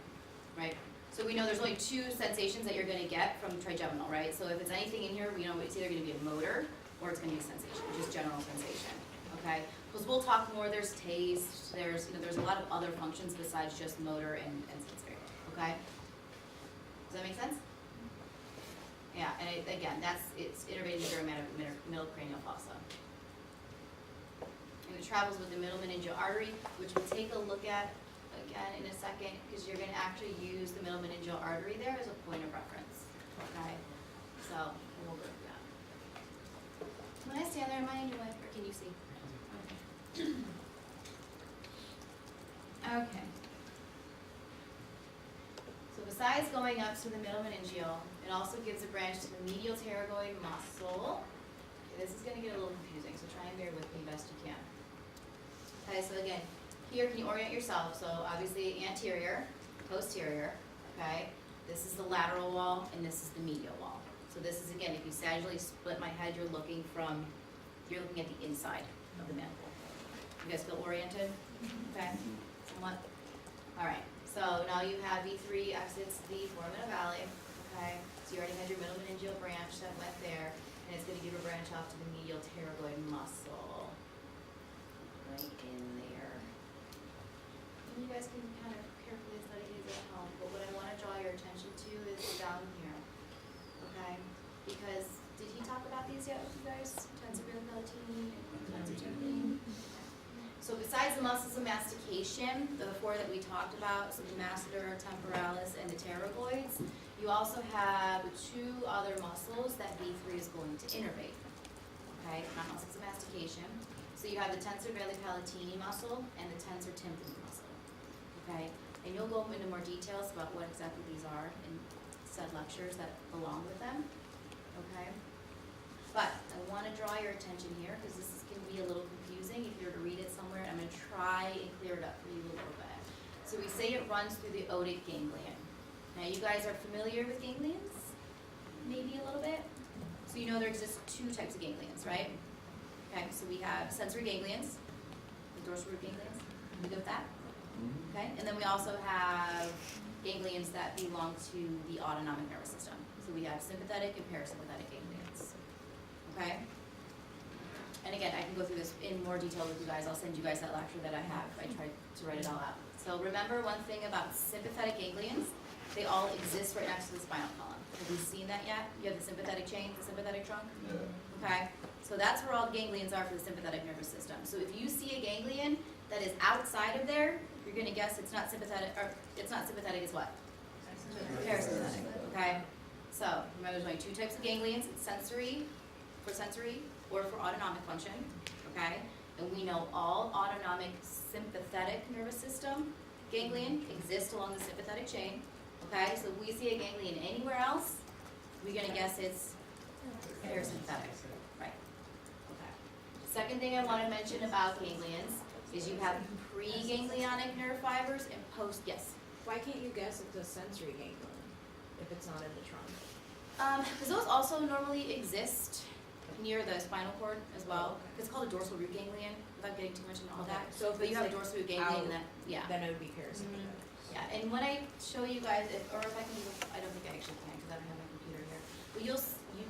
Speaker 5: right? So we know there's only two sensations that you're gonna get from trigeminal, right? So if it's anything in here, we know it's either gonna be a motor or it's gonna be a sensation, just general sensation, okay? Because we'll talk more, there's taste, there's, there's a lot of other functions besides just motor and sensory, okay? Does that make sense? Yeah, and again, it's innervated into the middle cranial fossa. And it travels with the middle meningeal artery, which we'll take a look at again in a second, because you're gonna actually use the middle meningeal artery there as a point of reference, okay? So, we'll go through that. When I stand there, am I in your way, or can you see? Okay. Okay. So besides going up to the middle meningeal, it also gives a branch to the medial pterygoid muscle. Okay, this is gonna get a little confusing, so try and bear with me best you can. Okay, so again, here, can you orient yourself? So obviously anterior, posterior, okay? This is the lateral wall, and this is the medial wall. So this is, again, if you sagittally split my head, you're looking at the inside of the mandible. You guys feel oriented? Okay, somewhat? All right, so now you have V3 exits the foramen valley, okay? So you already had your middle meningeal branch that went there, and it's gonna give a branch off to the medial pterygoid muscle. Right in there. And you guys can kind of carefully study these at home, but what I wanna draw your attention to is down here, okay? Because, did he talk about these yet with you guys? Tensor palatine and tensor tympani? So besides the muscles of mastication, the four that we talked about, so the masseter, temporalis, and the pterygoids, you also have two other muscles that V3 is going to innervate, okay? Not muscles of mastication. So you have the tensor palatini muscle and the tensor tympani muscle, okay? And you'll go into more details about what exactly these are in said lectures that belong with them, okay? But I want to draw your attention here because this can be a little confusing if you were to read it somewhere. I'm going to try and clear it up for you a little bit. So we say it runs through the otic ganglion. Now you guys are familiar with ganglions? Maybe a little bit? So you know there exist two types of ganglions, right? Okay, so we have sensory ganglions, the dorsal root ganglions. We good with that? Okay, and then we also have ganglions that belong to the autonomic nervous system. So we have sympathetic and parasympathetic ganglions. Okay? And again, I can go through this in more detail with you guys. I'll send you guys that lecture that I have. I tried to write it all out. So remember one thing about sympathetic ganglions, they all exist right next to the spinal column. Have you seen that yet? You have the sympathetic chain, the sympathetic trunk?
Speaker 7: Yeah.
Speaker 5: Okay? So that's where all the ganglions are for the sympathetic nervous system. So if you see a ganglion that is outside of there, you're gonna guess it's not sympathetic, or it's not sympathetic, it's what? Parasympathetic, okay? So, remember there's only two types of ganglions, it's sensory or for autonomic function, okay? And we know all autonomic sympathetic nervous system ganglion exist along the sympathetic chain, okay? So if we see a ganglion anywhere else, we're gonna guess it's parasympathetic, right? Okay. Second thing I wanna mention about ganglions is you have preganglionic nerve fibers and yes?
Speaker 8: Why can't you guess it's a sensory ganglion if it's not in the trunk?
Speaker 5: Because those also normally exist near the spinal cord as well. It's called a dorsal root ganglion, without getting too much into all that.
Speaker 8: So if
Speaker 5: But you
Speaker 8: it's
Speaker 5: have a
Speaker 8: like
Speaker 5: dorsal root ganglion and
Speaker 8: out,
Speaker 5: that, yeah.
Speaker 8: then it would be parasympathetic.
Speaker 5: Yeah, and when I show you guys, if I can do, I don't think I actually can because I don't have my computer here. But you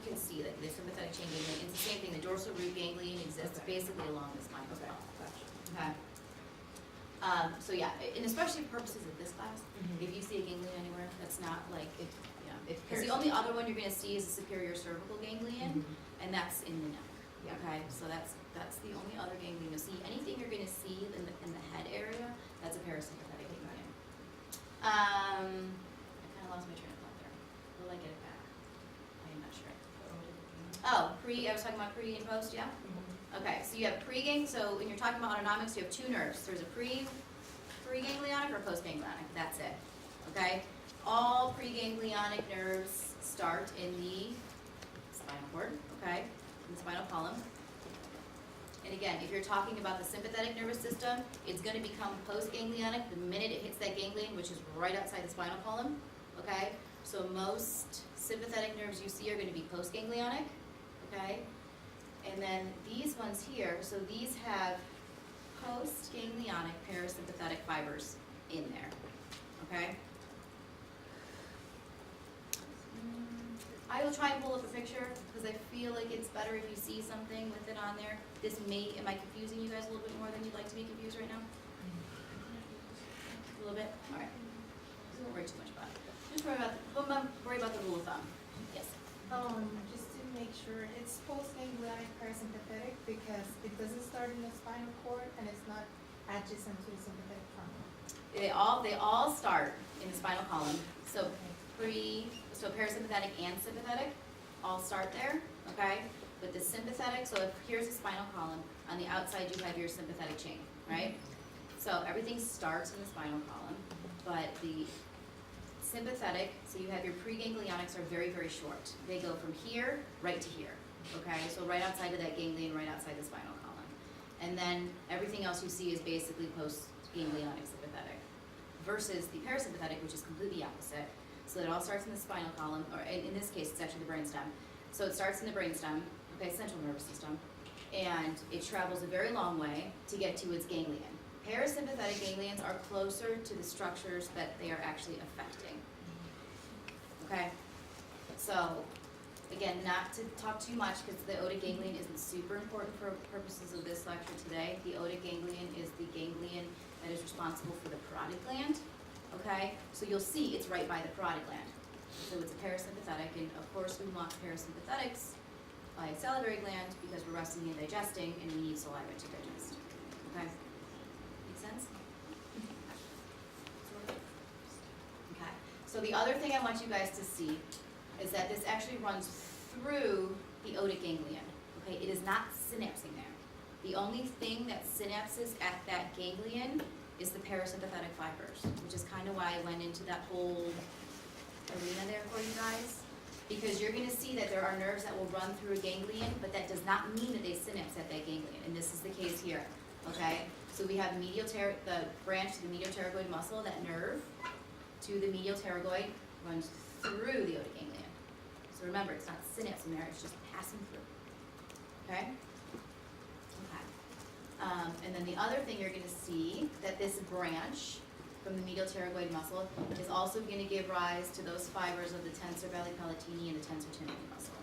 Speaker 5: can see that the sympathetic chain ganglion, it's the same thing, the dorsal root ganglion exists
Speaker 8: Okay.
Speaker 5: basically along the spine as
Speaker 8: Okay,
Speaker 5: well.
Speaker 8: gotcha.
Speaker 5: Okay. So yeah, and especially for purposes of this class,
Speaker 8: Mhm.
Speaker 5: if you see a ganglion anywhere, that's not like, because the only other one you're gonna see is the superior cervical ganglion, and that's in the neck.
Speaker 8: Yeah.
Speaker 5: Okay, so that's the only other ganglion you'll see. Anything you're gonna see in the head area, that's a parasympathetic ganglion. I kinda lost my train of thought there. Will I get it back? I am not sure. Oh, I was talking about pre and post, yeah? Okay, so you have so when you're talking about autonomics, you have two nerves. There's a preganglionic or postganglionic, that's it, okay? All preganglionic nerves start in the spinal cord, okay, in the spinal column. And again, if you're talking about the sympathetic nervous system, it's gonna become postganglionic the minute it hits that ganglion, which is right outside the spinal column, okay? So most sympathetic nerves you see are gonna be postganglionic, okay? And then these ones here, so these have postganglionic parasympathetic fibers in there, okay? I will try and pull up a picture, because I feel like it's better if you see something with it on there. Am I confusing you guys a little bit more than you'd like to be confused right now? A little bit? Alright. Don't worry too much about it. Just worry about the rule of thumb. Yes.
Speaker 9: Just to make sure, it's postganglionic parasympathetic because it doesn't start in the spinal cord and it's not adjacent to the sympathetic trunk.
Speaker 5: They all start in the spinal column. So parasympathetic and sympathetic all start there, okay? But the sympathetic, so if here's the spinal column, on the outside you have your sympathetic chain, right? So everything starts in the spinal column, but the sympathetic, so you have your preganglionics are very, very short. They go from here right to here, okay? So right outside of that ganglion, right outside the spinal column. And then everything else you see is basically postganglionic sympathetic versus the parasympathetic, which is completely opposite. So it all starts in the spinal column, or in this case, it's actually the brainstem. So it starts in the brainstem, okay, central nervous system, and it travels a very long way to get to its ganglion. Parasympathetic ganglions are closer to the structures that they are actually affecting. Okay? So, again, not to talk too much because the otic ganglion isn't super important for purposes of this lecture today. The otic ganglion is the ganglion that is responsible for the parotid gland. Okay? So you'll see it's right by the parotid gland. So it's a parasympathetic, and of course we want parasympathetics by a salivary gland because we're resting and digesting and we need saliva to digest. Okay? Make sense? Okay. So the other thing I want you guys to see is that this actually runs through the otic ganglion. Okay? It is not synapsing there. The only thing that synapses at that ganglion is the parasympathetic fibers, which is kind of why I went into that whole arena there for you guys. Because you're gonna see that there are nerves that will run through a ganglion, but that does not mean that they synapse at that ganglion, and this is the case here, okay? So we have the branch to the medial pterygoid muscle, that nerve to the medial pterygoid runs through the otic ganglion. So remember, it's not synapsing there, it's just passing through, okay? Okay. And then the other thing you're gonna see, that this branch from the medial pterygoid muscle is also going to give rise to those fibers of the tensor veli palatini and the tensor tympani muscle.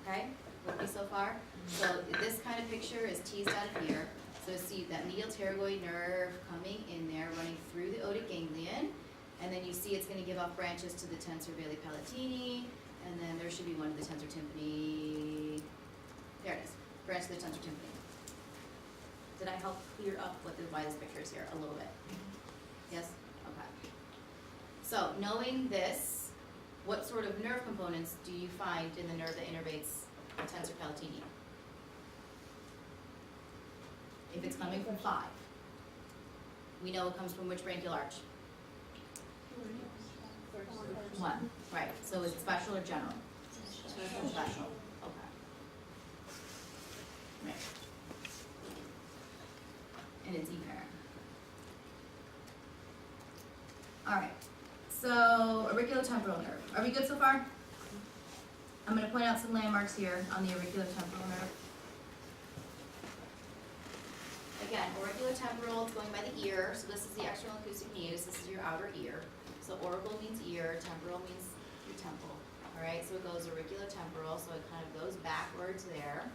Speaker 5: Okay? With me so far? So this kind of picture is teased out of here. So see that medial pterygoid nerve coming in there, running through the otic ganglion, and then you see it's going to give off branches to the tensor veli palatini, and then there should be one of the tensor tympani. There it is. Branch to the tensor tympani. Did I help clear up why this picture is here a little bit? Yes? Okay. So, knowing this, what sort of nerve components do you find in the nerve that innervates the tensor palatini? If it's coming from 5, we know it comes from which branchial arch? 1, right. So is it special or general? Special. Okay. Right. And it's E-parent. Alright, so auriculotemporal nerve. Are we good so far? I'm going to point out some landmarks here on the auriculotemporal nerve. Again, auriculotemporal is going by the ear, so this is the external acoustic meatus, this is your outer ear. So auricle means ear, temporal means your temple. Alright, so it goes auriculotemporal, so it kind of goes backwards there.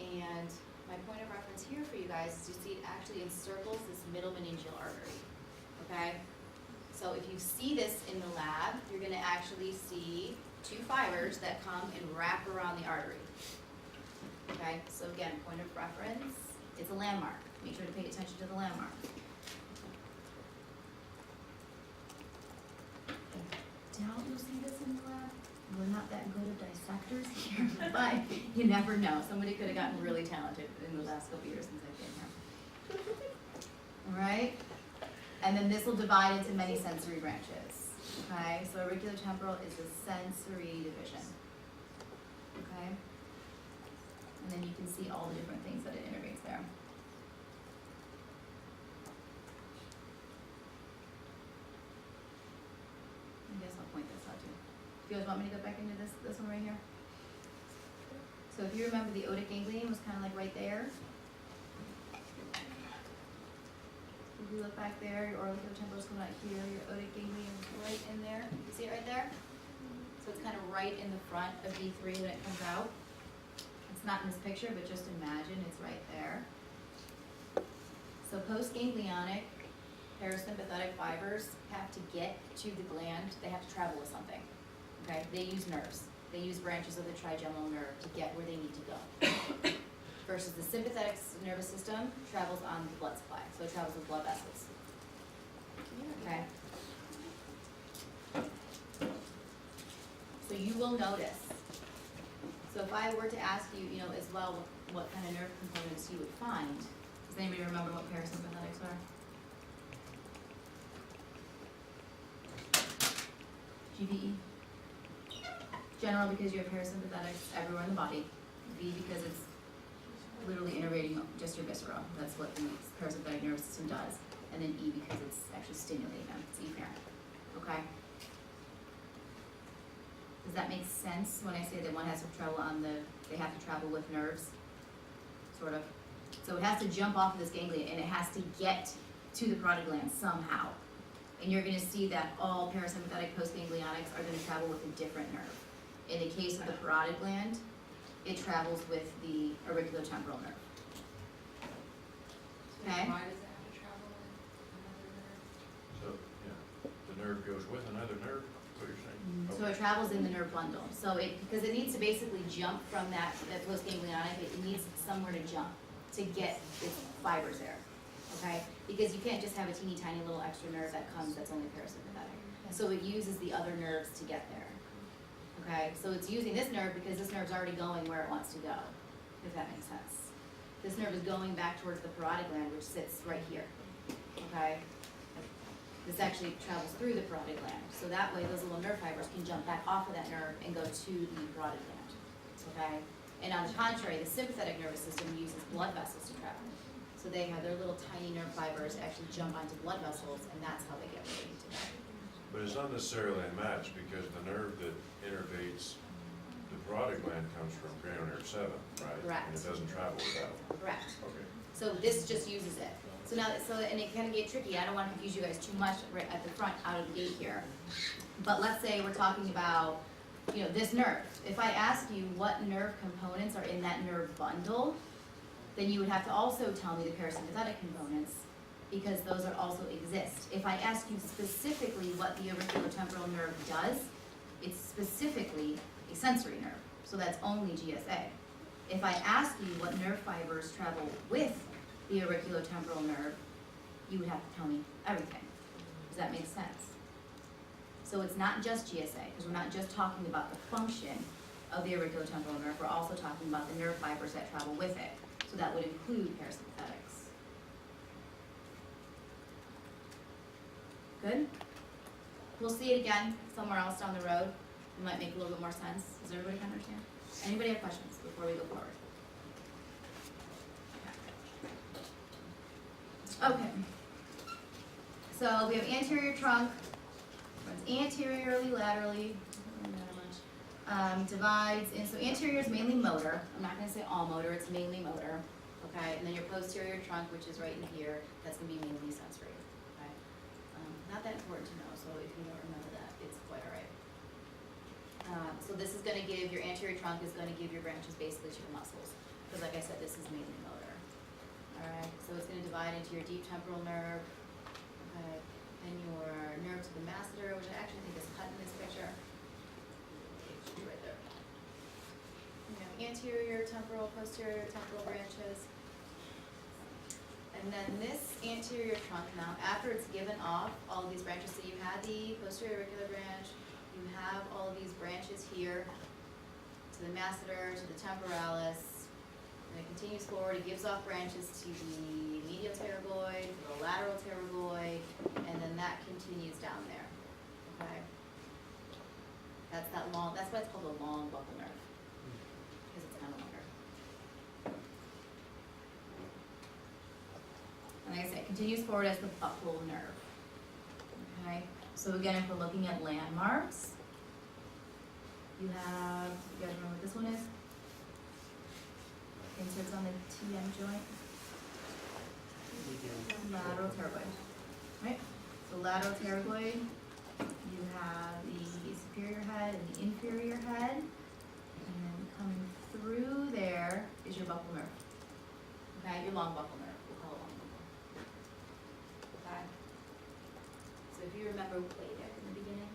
Speaker 5: And my point of reference here for you guys is you see it actually encircles this middle meningeal artery. Okay? So if you see this in the lab, you're going to actually see 2 fibers that come and wrap around the artery. Okay, so again, point of reference, it's a landmark. Make sure to pay attention to the landmark. Doubt you'll see this in the lab. We're not that good at dissectors here, but you never know. Somebody could have gotten really talented in the last couple years since I've been here. All right? And then this will divide into many sensory branches. Okay? So auriculotemporal is a sensory division. Okay? And then you can see all the different things that it innervates there. I guess I'll point this out too. Do you guys want me to go back into this one right here? So if you remember, the otic ganglion was kind of like right there. If you look back there, your auriculotemporal is coming out here, your otic ganglion is right in there. You see it right there? So it's kind of right in the front of D3 when it comes out. It's not in this picture, but just imagine it's right there. So postganglionic parasympathetic fibers have to get to the gland, they have to travel with something, okay? They use nerves. They use branches of the trigeminal nerve to get where they need to go. Versus the sympathetic nervous system travels on the blood supply, so it travels with blood vessels. Okay? So you will notice. So if I were to ask you, you know, as well, what kind of nerve components you would find, does anybody remember what parasympathetics are? GBE. General, because you have parasympathetics everywhere in the body. V, because it's literally innervating just your viscera. That's what the parasympathetic nervous system does. And then E, because it's actually stimulating them. It's efferent. Okay? Does that make sense when I say that one has to travel they have to travel with nerves? Sort of. So it has to jump off of this ganglion and it has to get to the parotid gland somehow. And you're gonna see that all parasympathetic postganglionics are gonna travel with a different nerve. In the case of the parotid gland, it travels with the auriculotemporal nerve. Okay?
Speaker 2: Why does it have to travel with another nerve?
Speaker 7: So, yeah, the nerve goes with another nerve, is what you're saying?
Speaker 5: So it travels in the nerve bundle. So because it needs to basically jump from that postganglionic, it needs somewhere to jump to get its fibers there, okay? Because you can't just have a teeny tiny little extra nerve that comes that's only parasympathetic. So it uses the other nerves to get there, okay? So it's using this nerve because this nerve's already going where it wants to go, if that makes sense. This nerve is going back towards the parotid gland, which sits right here, okay? This actually travels through the parotid gland. So that way those little nerve fibers can jump back off of that nerve and go to the parotid gland, okay? And on the contrary, the sympathetic nervous system uses blood vessels to travel. So they have their little tiny nerve fibers actually jump onto blood vessels, and that's how they get where they need to go.
Speaker 7: But it's not necessarily a match, because the nerve that innervates the parotid gland comes from cranial nerve 7, right?
Speaker 5: Correct.
Speaker 7: And it doesn't travel with that one.
Speaker 5: Correct.
Speaker 7: Okay.
Speaker 5: So this just uses it. So now, and it can get tricky. I don't want to confuse you guys too much right at the front out of the gate here. But let's say we're talking about, you know, this nerve. If I ask you what nerve components are in that nerve bundle, then you would have to also tell me the parasympathetic components, because those are also exist. If I ask you specifically what the auriculotemporal nerve does, it's specifically a sensory nerve. So that's only GSA. If I ask you what nerve fibers travel with the auriculotemporal nerve, you would have to tell me everything. Does that make sense? So it's not just GSA, because we're not just talking about the function of the auriculotemporal nerve, we're also talking about the nerve fibers that travel with it. So that would include parasympathetics. Good? We'll see it again somewhere else down the road. It might make a little bit more sense. Does everybody kind of understand? Anybody have questions before we go forward? Okay. So we have anterior trunk, runs anteriorly, laterally, divides, and so anterior is mainly motor. I'm not gonna say all motor, it's mainly motor, okay? And then your posterior trunk, which is right in here, that's gonna be mainly sensory, okay? Not that important to know, so if you don't remember that, it's quite all right. So this is gonna give, your anterior trunk is gonna give your branches basically to your muscles, because like I said, this is mainly motor. Alright, so it's gonna divide into your deep temporal nerve, okay, and your nerve to the masseter, which I actually think is cut in this picture. It should be right there. You have anterior temporal, posterior temporal branches. And then this anterior trunk now, after it's given off all of these branches, so you had the posterior auricular branch, you have all of these branches here, to the masseter, to the temporalis, and it continues forward, it gives off branches to the medial pterygoid, the lateral pterygoid, and then that continues down there, okay? That's that long, that's why it's called a long buccal nerve, because it's kind of longer. continues forward as the buccal nerve. Okay, so again, if we're looking at landmarks, you have, you guys remember what this one is? Inserts on the TM joint, lateral pterygoid, right? So lateral pterygoid, you have the superior head and the inferior head, and then coming through there is your buccal nerve. Okay, your long buccal nerve, we'll call it long buccal. Okay? So if you remember Playdeck in the beginning,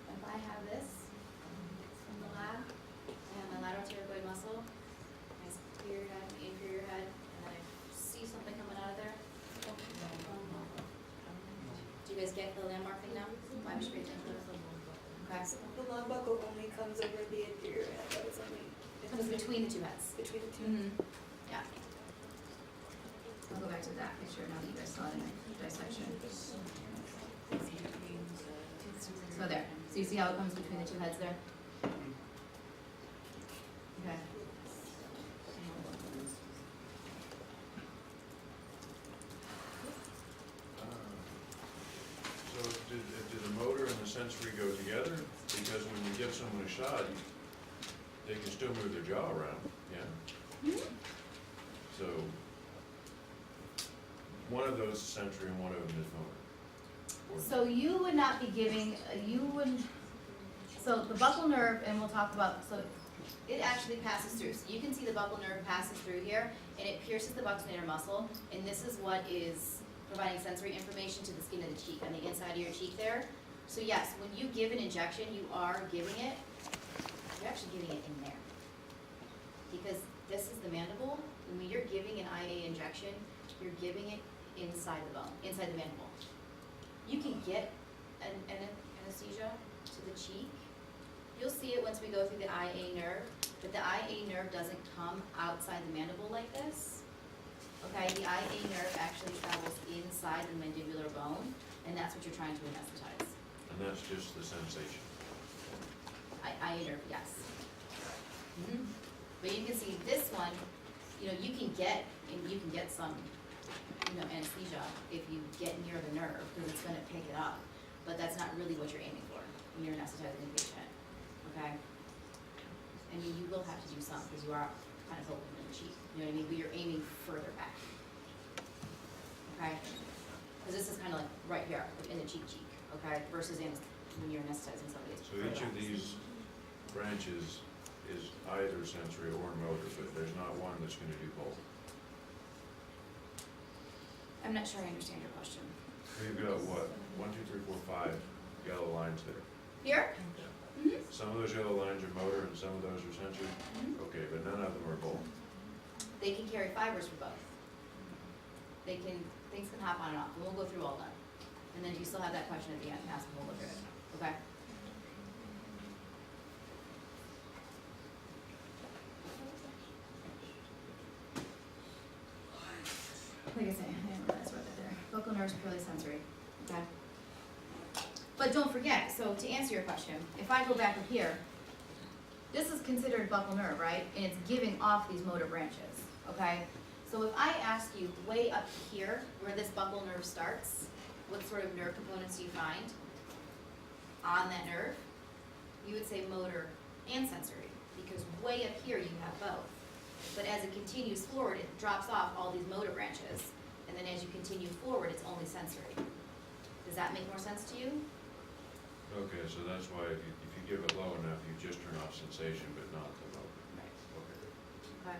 Speaker 5: if I have this from the lab, I have my lateral pterygoid muscle, my superior head, my inferior head, and then I see something coming out of there. Do you guys get the landmark thing now? Why I'm straight down to the okay.
Speaker 6: The long buckle only comes over the inferior head, that was only.
Speaker 5: It comes between the two heads.
Speaker 6: Between the 2
Speaker 5: Mm-hmm. Yeah. I'll go back to that picture now that you guys saw it in my dissection. So there, so you see how it comes between the two heads there? Okay.
Speaker 7: So do the motor and the sensory go together? Because when you give someone a shot, they can still move their jaw around, yeah? So, one of those is sensory and one of them is motor. Or-
Speaker 5: So you would not be giving, so the buccal nerve, and we'll talk about, so it actually passes through. So you can see the buccal nerve passes through here, and it pierces the buccinator muscle, and this is what is providing sensory information to the skin of the cheek, on the inside of your cheek there. So yes, when you give an injection, you are giving it, you're actually giving it in there. Because this is the mandible, and when you're giving an IA injection, you're giving it inside the bone, inside the mandible. You can get an anesthesia to the cheek. You'll see it once we go through the IA nerve, but the IA nerve doesn't come outside the mandible like this. Okay, the IA nerve actually travels inside the mandibular bone, and that's what you're trying to anesthetize.
Speaker 7: And that's just the sensation.
Speaker 5: IA nerve, yes. But you can see this one, you know, you can get some, anesthesia if you get near the nerve, because it's gonna pick it up. But that's not really what you're aiming for when you're anesthetizing a patient, okay? I mean, you will have to do some, because you are kind of open in the cheek, you know what I mean? But you're aiming further back. Okay? Because this is kind of like right here, like in the cheek, okay? Versus when you're anesthetizing somebody. it's
Speaker 7: So
Speaker 5: further
Speaker 7: each of
Speaker 5: back.
Speaker 7: these branches is either sensory or motor, but there's not one that's gonna do both.
Speaker 5: I'm not sure I understand your question.
Speaker 7: So you've got what, 1, 2, 3, 4, 5 yellow lines there.
Speaker 5: Here?
Speaker 7: Some of those yellow lines are motor and some of those are sensory? Okay, but none of them are both.
Speaker 5: They can carry fibers for both. Things can hop on and off, and we'll go through all that. And then you still have that question at the end, ask, and we'll look at it, okay? Like I say, I didn't realize I wrote that there. Buccal nerve is purely sensory, okay? But don't forget, so to answer your question, if I go back up here, this is considered buccal nerve, right? And it's giving off these motor branches, okay? So if I ask you way up here, where this buccal nerve starts, what sort of nerve components do you find on that nerve? You would say motor and sensory, because way up here you have both. But as it continues forward, it drops off all these motor branches, and then as you continue forward, it's only sensory. Does that make more sense to you?
Speaker 7: Okay, so that's why if you give it low enough, you just turn off sensation, but not the motor.
Speaker 5: Right.
Speaker 7: Okay.
Speaker 5: Okay.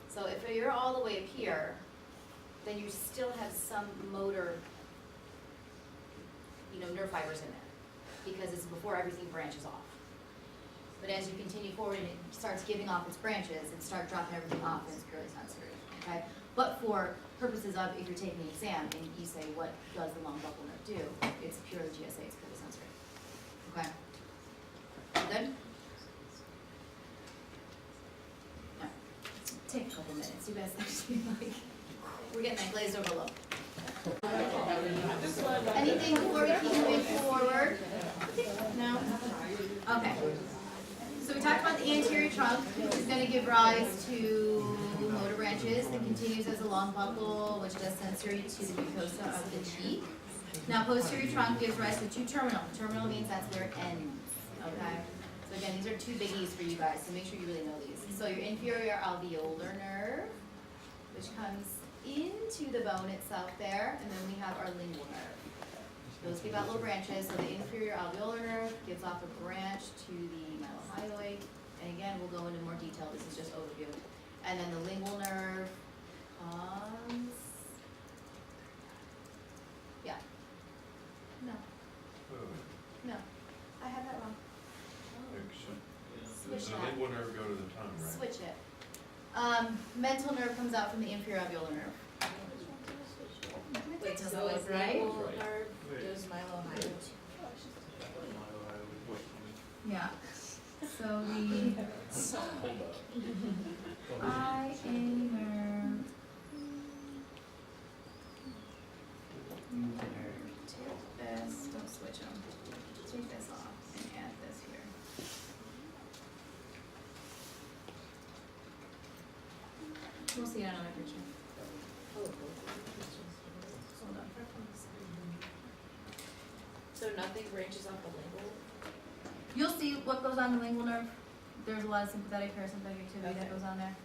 Speaker 5: So if you're all the way up here, then you still have some motor, nerve fibers in there, because it's before everything branches off. But as you continue forward and it starts giving off its branches, it starts dropping everything off, and it's purely sensory, okay? But for purposes of, if you're taking an exam and you say, what does the long buccal nerve do? It's purely GSA, it's purely sensory, okay? Good? Alright, take a couple minutes, you guys actually we're getting that glazed over look. Anything before we keep moving forward? No? Okay. So we talked about the anterior trunk, which is gonna give rise to motor branches and continues as a long buckle, which does sensory to the mucosa of the cheek. Now posterior trunk gives rise to two terminal. Terminal means that's where it ends, okay? So again, these are two biggies for you guys, so make sure you really know these. So your inferior alveolar nerve, which comes into the bone itself there, and then we have our lingual nerve. Those give out little branches, so the inferior alveolar nerve gives off a branch to the mylohyoid, and again, we'll go into more detail, this is just overview. And then the lingual nerve comes, yeah. No, no, I have that wrong.
Speaker 7: Does
Speaker 5: Switch
Speaker 7: the
Speaker 5: that.
Speaker 7: lingual nerve go to the tongue, right?
Speaker 5: Switch it. Mental nerve comes out from the inferior alveolar nerve.
Speaker 8: Wait,
Speaker 5: Does
Speaker 8: so
Speaker 5: that
Speaker 8: is
Speaker 5: look right?
Speaker 8: lingual nerve, goes mylohyoid?
Speaker 5: Yeah. So the IA nerve. Take this, don't switch them. Take this off and add this here. We'll see it on another picture. Hold on.
Speaker 8: So nothing branches off the lingual?
Speaker 5: You'll see what goes on the lingual nerve. There's a lot of sympathetic parasympathetic activity that goes on there.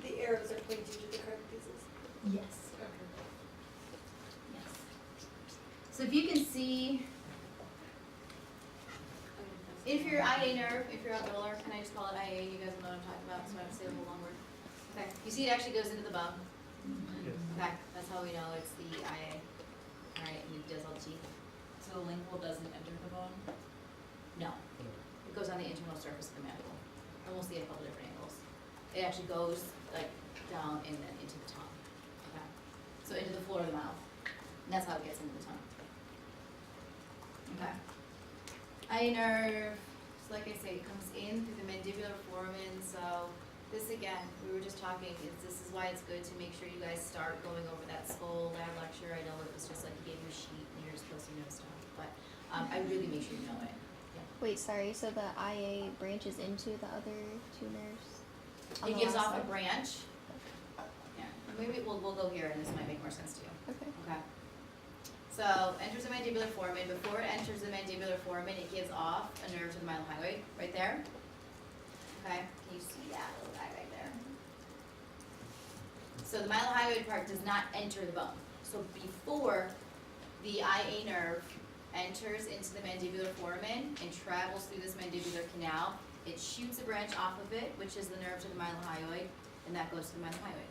Speaker 6: The arrows are pointing to the correct pieces.
Speaker 5: Yes. Yes. So if you can see inferior IA nerve, inferior alveolar, can I just call it IA? You guys know what I'm talking about, so I have to say the whole long word. Okay, you see it actually goes into the bone.
Speaker 4: Yes.
Speaker 5: Okay, that's how we know it's the IA. Alright, and it does all the teeth.
Speaker 8: So lingual doesn't enter the bone?
Speaker 5: No, it goes on the internal surface of the mandible. And we'll see it a couple different angles. It actually goes like down and then into the tongue. Okay, so into the floor of the mouth. And that's how it gets into the tongue. Okay. Eye nerve, so like I say, it comes in through the mandibular foramen, so this again, we were just talking, this is why it's good to make sure you guys start going over that skull lab lecture. I know it was just like you gave you a sheet and you're supposed to know stuff, but I really make sure you know it.
Speaker 3: Wait, sorry, so the IA branches into the other two nerves? On
Speaker 5: It
Speaker 3: the
Speaker 5: gives
Speaker 3: last
Speaker 5: off a
Speaker 3: side?
Speaker 5: branch. Yeah, maybe we'll go here and this might make more sense to you.
Speaker 3: Okay.
Speaker 5: Okay. So enters the mandibular foramen. Before it enters the mandibular foramen, it gives off a nerve to the mylohyoid right there. Okay, can you see that little guy right there? So the mylohyoid part does not enter the bone. So before the IA nerve enters into the mandibular foramen and travels through this mandibular canal, it shoots a branch off of it, which is the nerve to the mylohyoid, and that goes to the mylohyoid.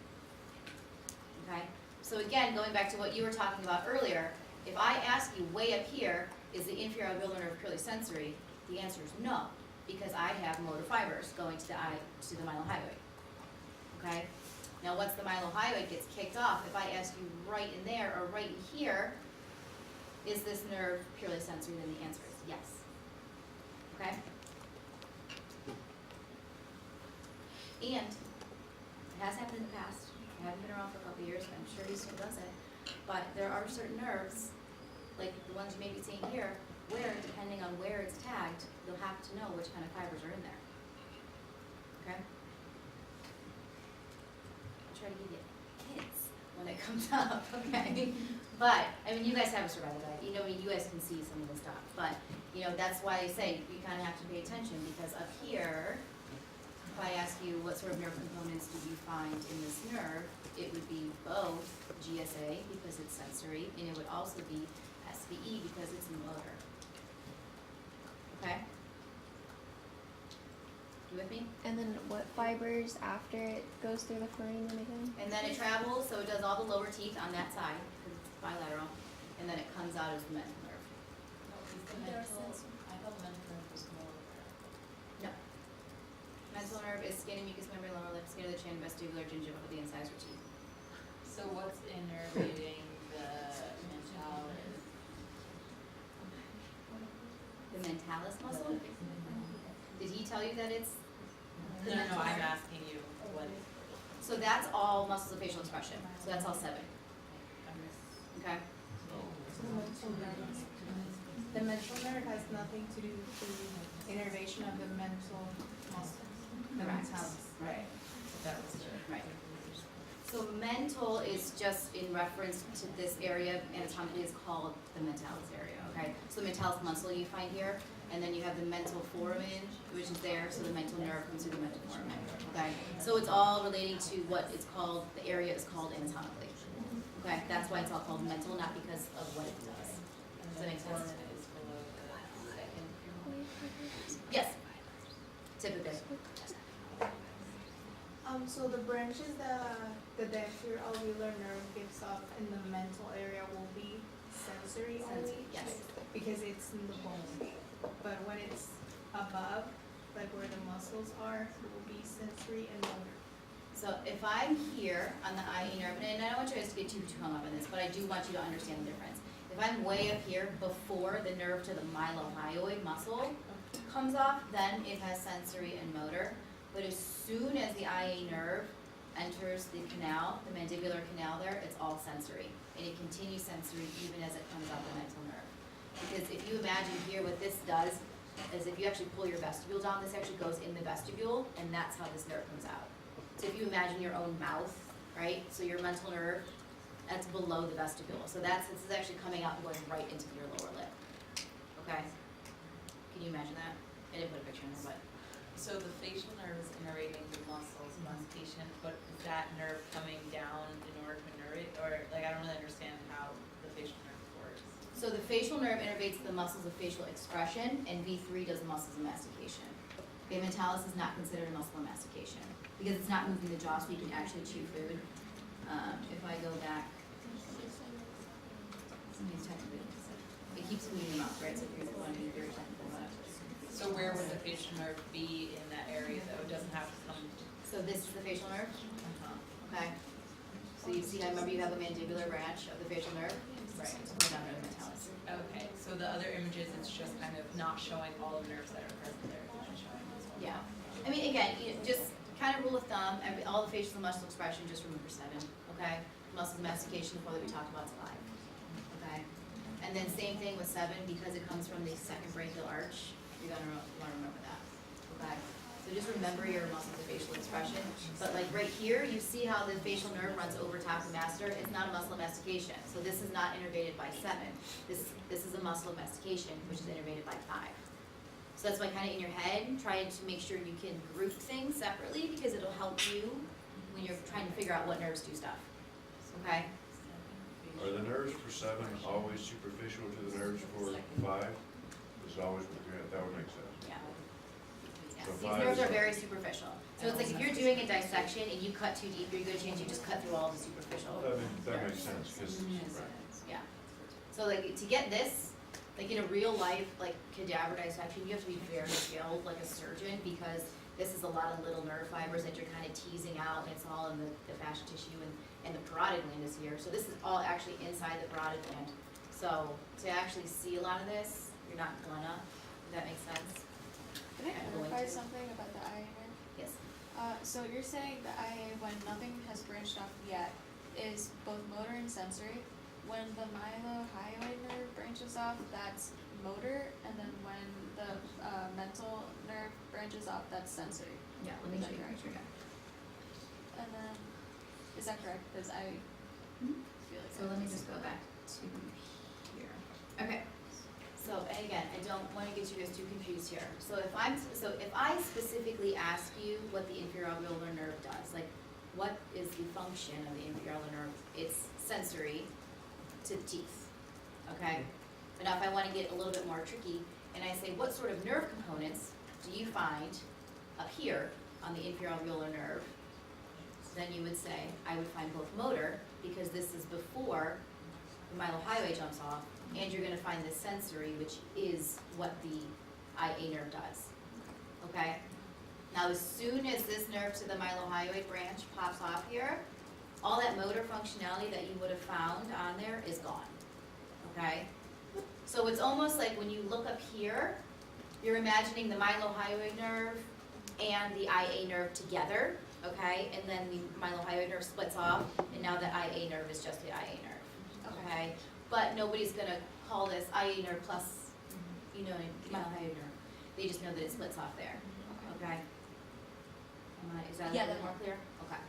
Speaker 5: Okay? So again, going back to what you were talking about earlier, if I ask you way up here, is the inferior alveolar nerve purely sensory? The answer is no, because I have motor fibers going to the mylohyoid. Okay? Now once the mylohyoid gets kicked off, if I ask you right in there or right in here, is this nerve purely sensory? Then the answer is yes. Okay? And it has happened in the past. I haven't been around for a couple of years, but I'm sure he still does it. But there are certain nerves, like the ones you may be seeing here, where depending on where it's tagged, you'll have to know which kind of fibers are in there. Okay? I'll try to give you hints when it comes up, okay? But, I mean, you guys have a survival guide. You know, you guys can see some of the stuff. But, you know, that's why I say you kind of have to pay attention, because up here, if I ask you what sort of nerve components did you find in this nerve, it would be both GSA, because it's sensory, and it would also be SVE, because it's motor. Okay? You with me?
Speaker 3: And then what fibers after it goes through the foramen again?
Speaker 5: And then it travels, so it does all the lower teeth on that side, because it's bilateral, and then it comes out as the mental nerve.
Speaker 8: I thought the mental nerve was more.
Speaker 5: No. Mental nerve is skin and mucous membrane, lower lip, skin of the chin, vestibular, gingiva, the incisor teeth.
Speaker 8: So what's innervating the mentalis?
Speaker 5: The mentalis muscle? Did he tell you that it's?
Speaker 8: No, I'm asking you what.
Speaker 5: So that's all muscles of facial expression, so that's all 7, okay?
Speaker 9: The mental nerve nerve has nothing to do with the innervation of the mental muscle, the
Speaker 5: Correct.
Speaker 9: mentalis.
Speaker 8: Right. That was the.
Speaker 5: Right. So mental is just in reference to this area, anatomically is called the mentalis area, okay? So the mentalis muscle you find here, and then you have the mental foramen, which is there, so the mental nerve comes through the mental foramen, okay? So it's all relating to what it's called, the area is called anatomically, okay? That's why it's all called mental, not because of what it does. Does that make sense? Yes, typically.
Speaker 9: So the branches that the anterior alveolar nerve gives off in the mental area will be sensory only?
Speaker 5: Yes.
Speaker 9: Because it's in the bone. But when it's above, like where the muscles are, it will be sensory and motor.
Speaker 5: So if I'm here on the IE nerve, and I don't want you guys to get too hung up on this, but I do want you to understand the difference. If I'm way up here before the nerve to the mylohyoid muscle comes off, then it has sensory and motor. But as soon as the IA nerve enters the canal, the mandibular canal there, it's all sensory. And it continues sensory even as it comes out the mental nerve. Because if you imagine here what this does is if you actually pull your vestibule down, this actually goes in the vestibule, and that's how this nerve comes out. So if you imagine your own mouth, right? So your mental nerve, that's below the vestibule. So this is actually coming out and going right into your lower lip. Okay? Can you imagine that? I didn't put a picture in there, but.
Speaker 10: So the facial nerve is innervating the muscles of the patient, but is that nerve coming down in order to innervate, or like I don't really understand how the facial nerve works.
Speaker 5: So the facial nerve innervates the muscles of facial expression, and V3 does the muscles of mastication. Okay, mentalis is not considered a muscle of mastication because it's not moving the jaw, so you can actually chew food. If I go back, somebody's technically, it keeps moving your mouth, right? So if you want to be very technical about it.
Speaker 10: So where would the facial nerve be in that area though? It doesn't have to come.
Speaker 5: So this is the facial nerve,
Speaker 10: Uh-huh.
Speaker 5: okay? So you see, I remember you have a mandibular branch of the facial nerve.
Speaker 10: Right.
Speaker 5: So go down to the mentalis.
Speaker 10: Okay, so the other images, it's just kind of not showing all the nerves that are present there, it's just showing this one.
Speaker 5: Yeah, I mean, again, just kind of rule of thumb, all the facial and muscle expression, just remember 7, okay? Muscle mastication, the 4 that we talked about is 5, okay? And then same thing with 7, because it comes from the second brachial arch, you're gonna wanna remember that, okay? So just remember your muscles of facial expression, but like right here, you see how the facial nerve runs over top of master, it's not a muscle of mastication, so this is not innervated by 7. This is a muscle of mastication, which is innervated by 5. So that's why kind of in your head, try to make sure you can group things separately because it'll help you when you're trying to figure out what nerves do stuff. Okay?
Speaker 7: Are the nerves for 7 always superficial to the nerves for 5? Is it always, that would make sense.
Speaker 5: Yeah. Yes,
Speaker 7: So
Speaker 5: these
Speaker 7: 5
Speaker 5: nerves
Speaker 7: is-
Speaker 5: are very superficial. So it's like if you're doing a dissection and you cut too deep, you're good chance you just cut through all the superficial.
Speaker 7: That makes sense, because, right.
Speaker 5: Yeah. So like to get this, like in a real life, like cadaver dissection, you have to be very skilled, like a surgeon, because this is a lot of little nerve fibers that you're kind of teasing out, and it's all in the fascia tissue, and the parotid gland is here. So this is all actually inside the parotid gland. So to actually see a lot of this, you're not gonna, if that makes sense?
Speaker 3: Can I
Speaker 5: I'm
Speaker 3: clarify
Speaker 5: going to.
Speaker 3: something about the IA nerve?
Speaker 5: Yes.
Speaker 3: So you're saying the IA, when nothing has branched off yet, is both motor and sensory. When the mylohyoid nerve branches off, that's motor, and then when the mental nerve branches off, that's sensory.
Speaker 5: Yeah, let me
Speaker 3: Is
Speaker 5: show
Speaker 3: that
Speaker 5: you a
Speaker 3: correct?
Speaker 5: picture again.
Speaker 3: And then, is that correct? Because I
Speaker 5: Mhm.
Speaker 3: feel like
Speaker 5: So let me just go back to here. Okay. So, and again, I don't want to get you guys too confused here. So if I specifically ask you what the inferior-alveolar nerve does, like what is the function of the inferior-alveolar nerve? It's sensory to the teeth, okay? But now if I want to get a little bit more tricky, and I say, what sort of nerve components do you find up here on the inferior-alveolar nerve? Then you would say, I would find both motor, because this is before the mylohyoid jumps off, and you're gonna find the sensory, which is what the IA nerve does, okay? Now, as soon as this nerve to the mylohyoid branch pops off here, all that motor functionality that you would have found on there is gone, okay? So it's almost like when you look up here, you're imagining the mylohyoid nerve and the IA nerve together, okay? And then the mylohyoid nerve splits off, and now the IA nerve is just the IA nerve, okay? But nobody's gonna call this IA nerve plus you know,
Speaker 3: Mile high nerve.
Speaker 5: they just know that it splits off there, okay? Is that a
Speaker 3: Yeah,
Speaker 5: little
Speaker 3: that-
Speaker 5: more clear? Okay.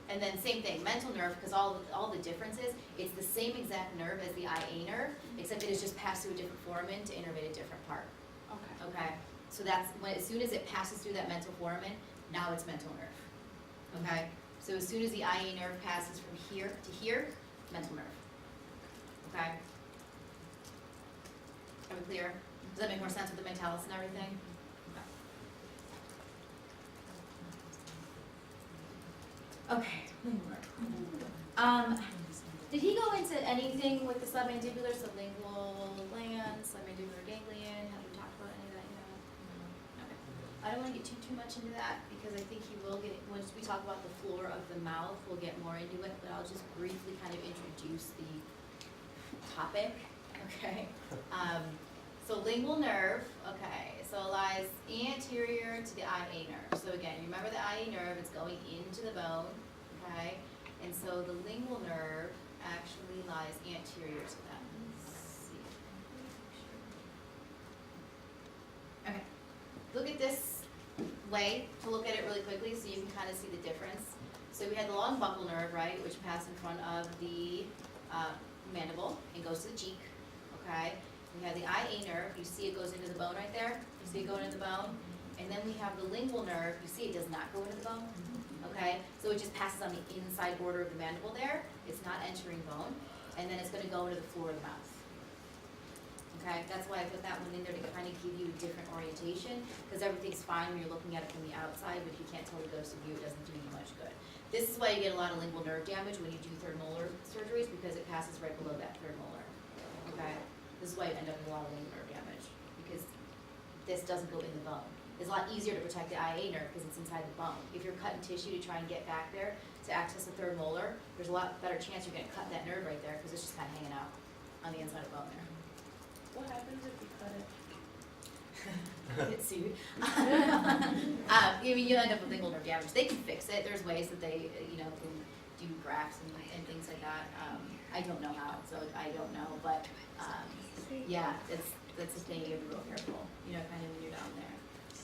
Speaker 5: And then same thing, mental nerve, because all the differences, it's the same exact nerve as the IA nerve, except it has just passed through a different foramen to innervate a different part,
Speaker 3: Okay.
Speaker 5: okay? So that's, when, as soon as it passes through that mental foramen, now it's mental nerve, okay? So as soon as the IA nerve passes from here to here, mental nerve, okay? Are we clear? Does that make more sense with the mentalis and everything? Okay. Did he go into anything with the submandibular, sublingual gland, submandibular ganglion? Have we talked about any of that yet? Okay. I don't wanna get too much into that, because I think he will get, once we talk about the floor of the mouth, we'll get more into it, but I'll just briefly kind of introduce the topic, okay? So lingual nerve, okay, so it lies anterior to the IA nerve. So again, remember the IA nerve, it's going into the bone, okay? And so the lingual nerve actually lies anterior to that. Let's see. Okay, look at this way to look at it really quickly so you can kind of see the difference. So we had the long buccal nerve, right, which passed in front of the mandible and goes to the cheek, okay? We have the IA nerve, you see it goes into the bone right there, you see it going into the bone, and then we have the lingual nerve, you see it does not go into the bone, okay? So it just passes on the inside border of the mandible there, it's not entering bone, and then it's gonna go into the floor of the mouth. Okay, that's why I put that one in there to kind of give you a different orientation, because everything's fine when you're looking at it from the outside, but if you can't tell the ghost of view, it doesn't do you much good. This is why you get a lot of lingual nerve damage when you do third molar surgeries, because it passes right below that third molar, okay? This is why you end up with a lot of lingual nerve damage, because this doesn't go in the bone. It's a lot easier to protect the IA nerve because it's inside the bone. If you're cutting tissue to try and get back there to access the third molar, there's a lot better chance you're gonna cut that nerve right there because it's just kind of hanging out on the inside of the bone there.
Speaker 10: What happens if you cut it?
Speaker 5: Get sued. I mean, you end up with lingual nerve damage. They can fix it. There's ways that they, can do grafts and things like that. I don't know how, so I don't know, but, yeah, that's the thing, you have to be real careful, kind of when you're down there.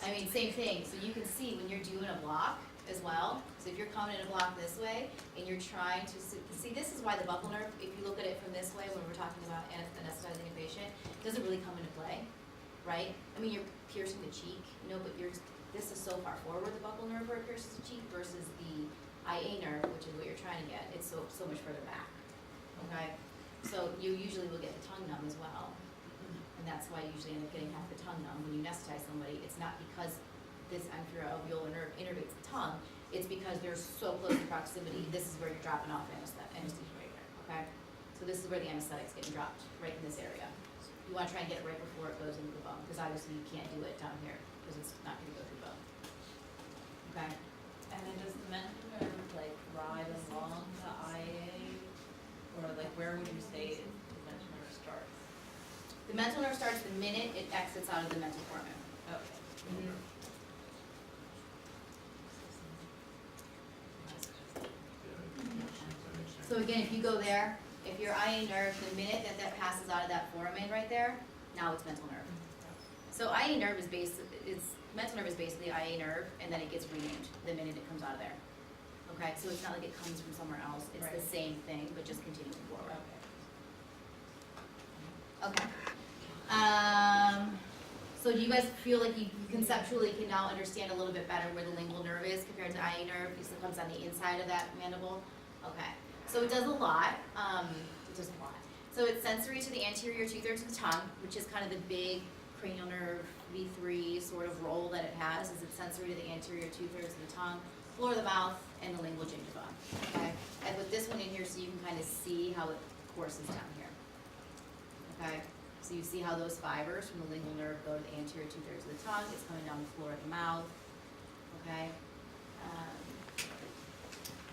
Speaker 5: I mean, same thing, so you can see when you're doing a block as well, so if you're coming in a block this way, and you're trying to, see, this is why the buccal nerve, if you look at it from this way, when we're talking about anesthetizing a patient, doesn't really come into play, right? I mean, you're piercing the cheek, but this is so far forward, the buccal nerve where it pierces the cheek, versus the IA nerve, which is what you're trying to get, it's so much further back, okay? So you usually will get the tongue numb as well. And that's why you usually end up getting half the tongue numb when you anesthetize somebody. It's not because this inferior alveolar nerve innervates the tongue, it's because they're so close in proximity. This is where you're dropping off anesthesia right there, okay? So this is where the anesthetic's getting dropped, right in this area. You wanna try and get it right before it goes into the bone, because obviously you can't do it down here, because it's not gonna go through bone. Okay?
Speaker 10: And then does the mental nerve ride along the IA? Or where would you say the mental nerve starts?
Speaker 5: The mental nerve starts the minute it exits out of the mental foramen.
Speaker 10: Okay.
Speaker 5: So again, if you go there, if your IA nerve, the minute that passes out of that foramen right there, now it's mental nerve. So IA nerve is mental nerve is basically IA nerve, and then it gets renamed the minute it comes out of there. Okay, so it's not like it comes from somewhere else, it's
Speaker 10: Right.
Speaker 5: the same thing, but just continuing forward.
Speaker 10: Okay.
Speaker 5: Okay. So do you guys feel like you conceptually can now understand a little bit better where the lingual nerve is compared to the IA nerve, because it comes on the inside of that mandible? Okay, so it does a lot, So it's sensory to the anterior 2/3 of the tongue, which is kind of the big cranial nerve V3 sort of role that it has, is it's sensory to the anterior 2/3 of the tongue, floor of the mouth, and the lingual gingiva, okay? I put this one in here so you can kind of see how it courses down here, okay? So you see how those fibers from the lingual nerve go to the anterior 2/3 of the tongue, it's coming down the floor of the mouth, okay?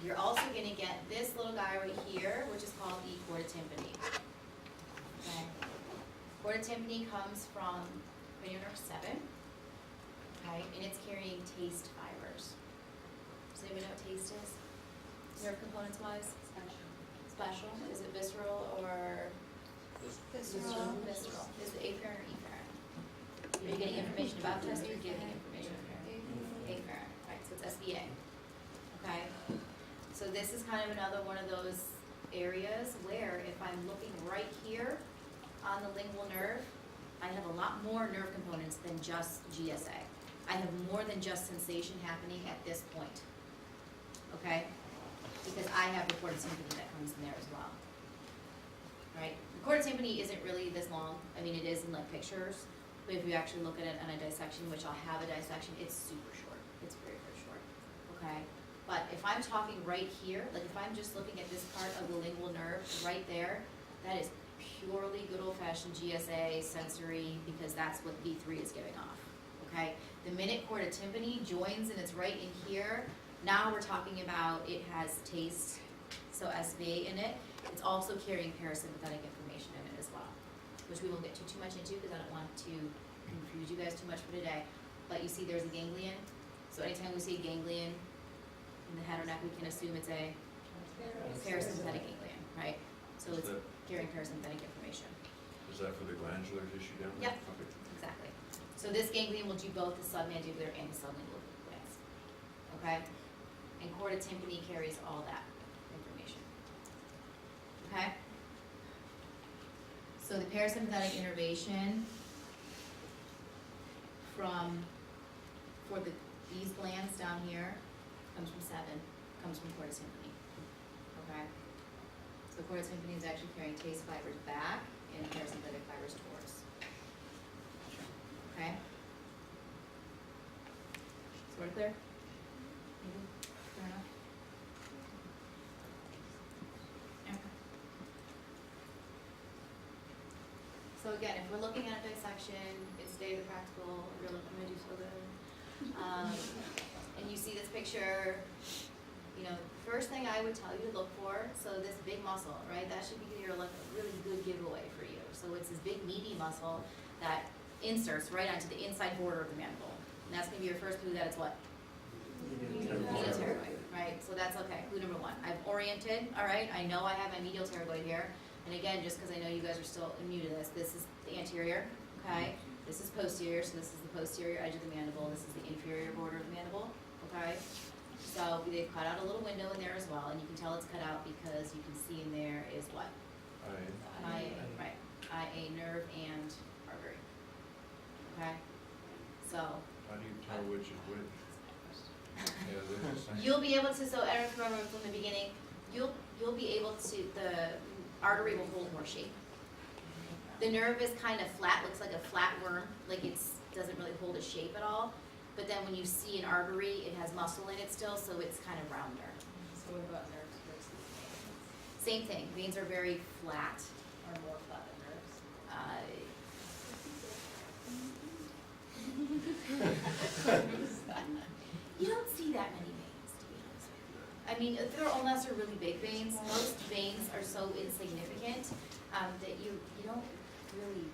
Speaker 5: You're also gonna get this little guy right here, which is called the chorda tympani, okay? Chorda tympani comes from cranial nerve 7, okay, and it's carrying taste fibers. Does anybody know what taste is? Nerve components wise? Special. Is it visceral or?
Speaker 3: Visceral.
Speaker 5: Visceral. Is it afferent or efferent? You're getting information about test, you're giving information. AFAR, right, so it's SBA. Okay? So this is kind of another one of those areas where if I'm looking right here on the lingual nerve, I have a lot more nerve components than just GSA. I have more than just sensation happening at this point. Okay? Because I have recorded symphony that comes in there as well. Right? Recorded symphony isn't really this long. I mean, it is in like pictures, but if you actually look at it on a dissection, which I'll have a dissection, it's super short. It's very, very short. Okay? But if I'm talking right here, like if I'm just looking at this part of the lingual nerve right there, that is purely good old-fashioned GSA sensory, because that's what V3 is giving off. Okay? The minute chorda tympani joins and it's right in here, now we're talking about it has taste, so SV in it. It's also carrying parasympathetic information in it as well, which we won't get too much into because I don't want to confuse you guys too much for today. But you see there's a ganglion. So anytime we see ganglion in the head or neck, we can assume it's a parasympathetic ganglion, right? So it's carrying parasympathetic information.
Speaker 7: Is that for the glandular tissue down there?
Speaker 5: Yep.
Speaker 7: Okay.
Speaker 5: Exactly. So this ganglion will do both the submandibular and the sublingual glands. Okay? And chorda tympani carries all that information. Okay? So the parasympathetic innervation for these glands down here comes from 7, comes from chorda tympani. Okay? So chorda tympani is actually carrying taste fibers back and parasympathetic fibers towards. Okay? Sort of clear? Maybe? Fair enough? Okay. So again, if we're looking at a dissection, it's day of the practical, I'm gonna do so good. And you see this picture, you know, first thing I would tell you to look for, so this big muscle, right, that should be your like a really good giveaway for you. So it's this big meaty muscle that inserts right onto the inside border of the mandible. And that's gonna be your first clue that it's what? Medial pterygoid, right? So that's okay, clue number 1. I've oriented, all right, I know I have my medial pterygoid here. And again, just because I know you guys are still new to this is the anterior, okay? This is posterior, so this is the posterior edge of the mandible. This is the inferior border of the mandible, okay? So they've cut out a little window in there as well, and you can tell it's cut out because you can see in there is what? IA, right. IA nerve and artery, okay? So
Speaker 7: How do you tell which is which? Yeah, they're the same.
Speaker 5: you'll be able to, so Eric, remember from the beginning, you'll be able to, the artery will hold more shape. The nerve is kind of flat, looks like a flat worm, like it's, doesn't really hold a shape at all. But then when you see an artery, it has muscle in it still, so it's kind of rounder.
Speaker 10: So what about nerves versus veins?
Speaker 5: Same thing, veins are very flat.
Speaker 10: Or more flat than nerves?
Speaker 5: You don't see that many veins, to be honest with you. I mean, unless they're really big veins, most veins are so insignificant that you don't really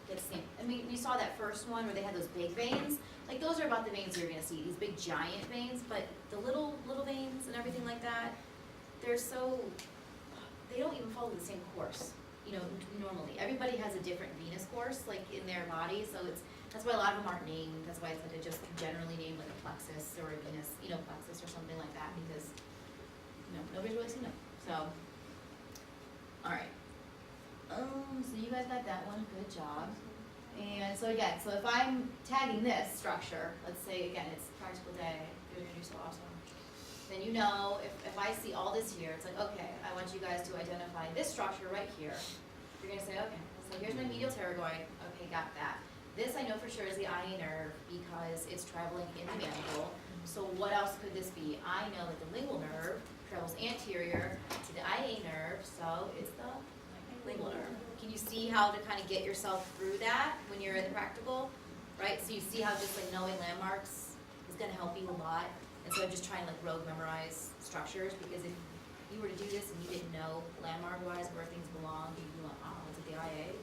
Speaker 5: get the same. I mean, we saw that first one where they had those big veins. Like those are about the veins you're gonna see, these big giant veins, but the little veins and everything like that, they don't even follow the same course, you know, normally. Everybody has a different venous course, like in their body, so that's why a lot of them aren't named. That's why I said to just generally name like a plexus or a venous, you know, plexus or something like that, because, you know, nobody's really seen them, so. All right. So you guys got that one, good job. And so again, so if I'm tagging this structure, let's say again, it's practical day, you're gonna do so awesome. Then you know, if I see all this here, it's like, okay, I want you guys to identify this structure right here. You're gonna say, okay, so here's my medial pterygoid, okay, got that. This I know for sure is the IA nerve because it's traveling in the mandible. So what else could this be? I know that the lingual nerve travels anterior to the IA nerve, so it's the lingual nerve. Can you see how to kind of get yourself through that when you're in the practical, right? So you see how just like knowing landmarks is gonna help you a lot. And so I'm just trying to like rogue memorize structures, because if you were to do this and you didn't know landmark-wise where things belong, you'd be like, oh, is it the IA?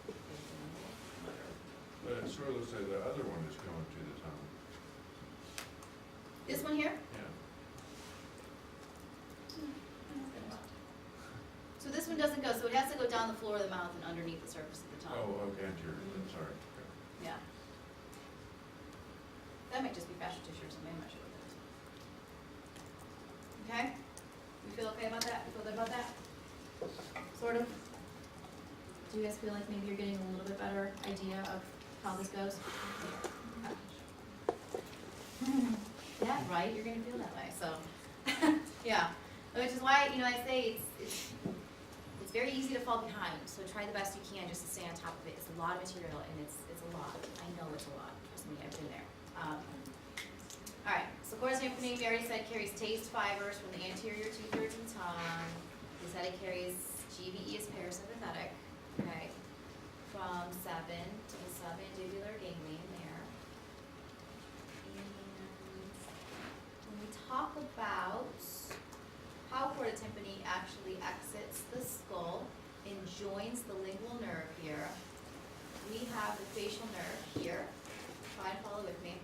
Speaker 7: But it sort of looks like the other one is coming to the tongue.
Speaker 5: This one here?
Speaker 7: Yeah.
Speaker 5: So this one doesn't go, so it has to go down the floor of the mouth and underneath the surface of the tongue.
Speaker 7: Oh, okay, anterior, sorry.
Speaker 5: Yeah. Okay? You feel okay about that? You feel good about that? Sort of? Do you guys feel like maybe you're getting a little bit better idea of how this goes? Yeah, right, you're gonna feel that way, so, yeah. Which is why, I say it's very easy to fall behind, so try the best you can just to stay on top of it. It's a lot of material and it's a lot. I know it's a lot, trust me, I've been there. Alright, so Core Tympany, we already said carries taste fibers from the anterior 2/3 of the tongue. We said it carries GBE is parasympathetic, okay, from 7 to the submandibular ganglion there. And when we talk about how Core Tympany actually exits the skull and joins the lingual nerve here, we have the facial nerve here. Try and follow with me.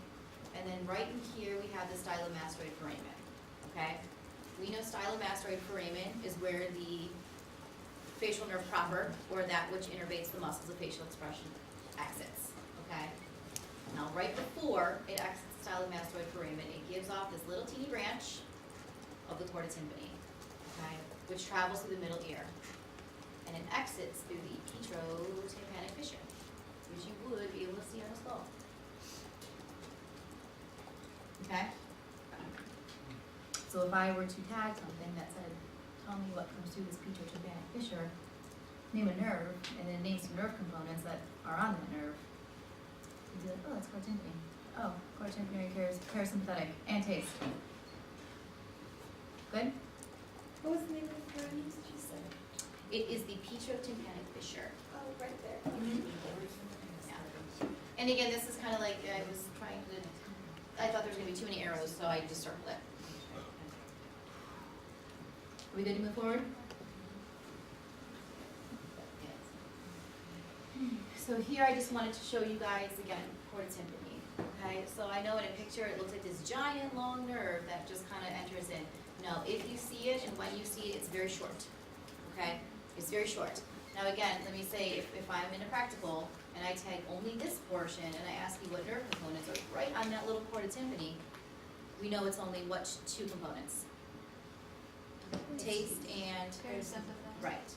Speaker 5: And then right in here, we have the stylomastoid foramen, okay? We know stylomastoid foramen is where the facial nerve proper, or that which innervates the muscles of facial expression, exits, okay? Now, right before it exits the stylomastoid foramen, it gives off this little teeny branch of the chorda tympani, okay, which travels through the middle ear. And it exits through the petrotympanic fissure, which you would be able to see on a skull. Okay? So if I were to tag something that said, tell me what comes through this petrotympanic fissure, name a nerve, and then name some nerve components that are on that nerve, you'd be like, oh, that's chorda tympani. Oh, chorda tympani carries parasympathetic and taste. Good?
Speaker 6: What was the name of the nerve you said?
Speaker 5: It is the petrotympanic fissure.
Speaker 6: Oh, right there.
Speaker 5: Yeah. And again, this is kind of like, I was trying to, I thought there was going to be too many arrows, so I just circled it. Are we good to move forward? So here I just wanted to show you guys, again, chorda tympani. Okay, so I know in a picture it looks like this giant long nerve that just kind of enters in. No, if you see it and when you see it, it's very short. Okay, it's very short. Now again, let me say if I'm in a practical and I tag only this portion and I ask you what nerve components are right on that little chorda tympani, we know it's only what two components? Taste and
Speaker 3: Parasympathetic.
Speaker 5: right.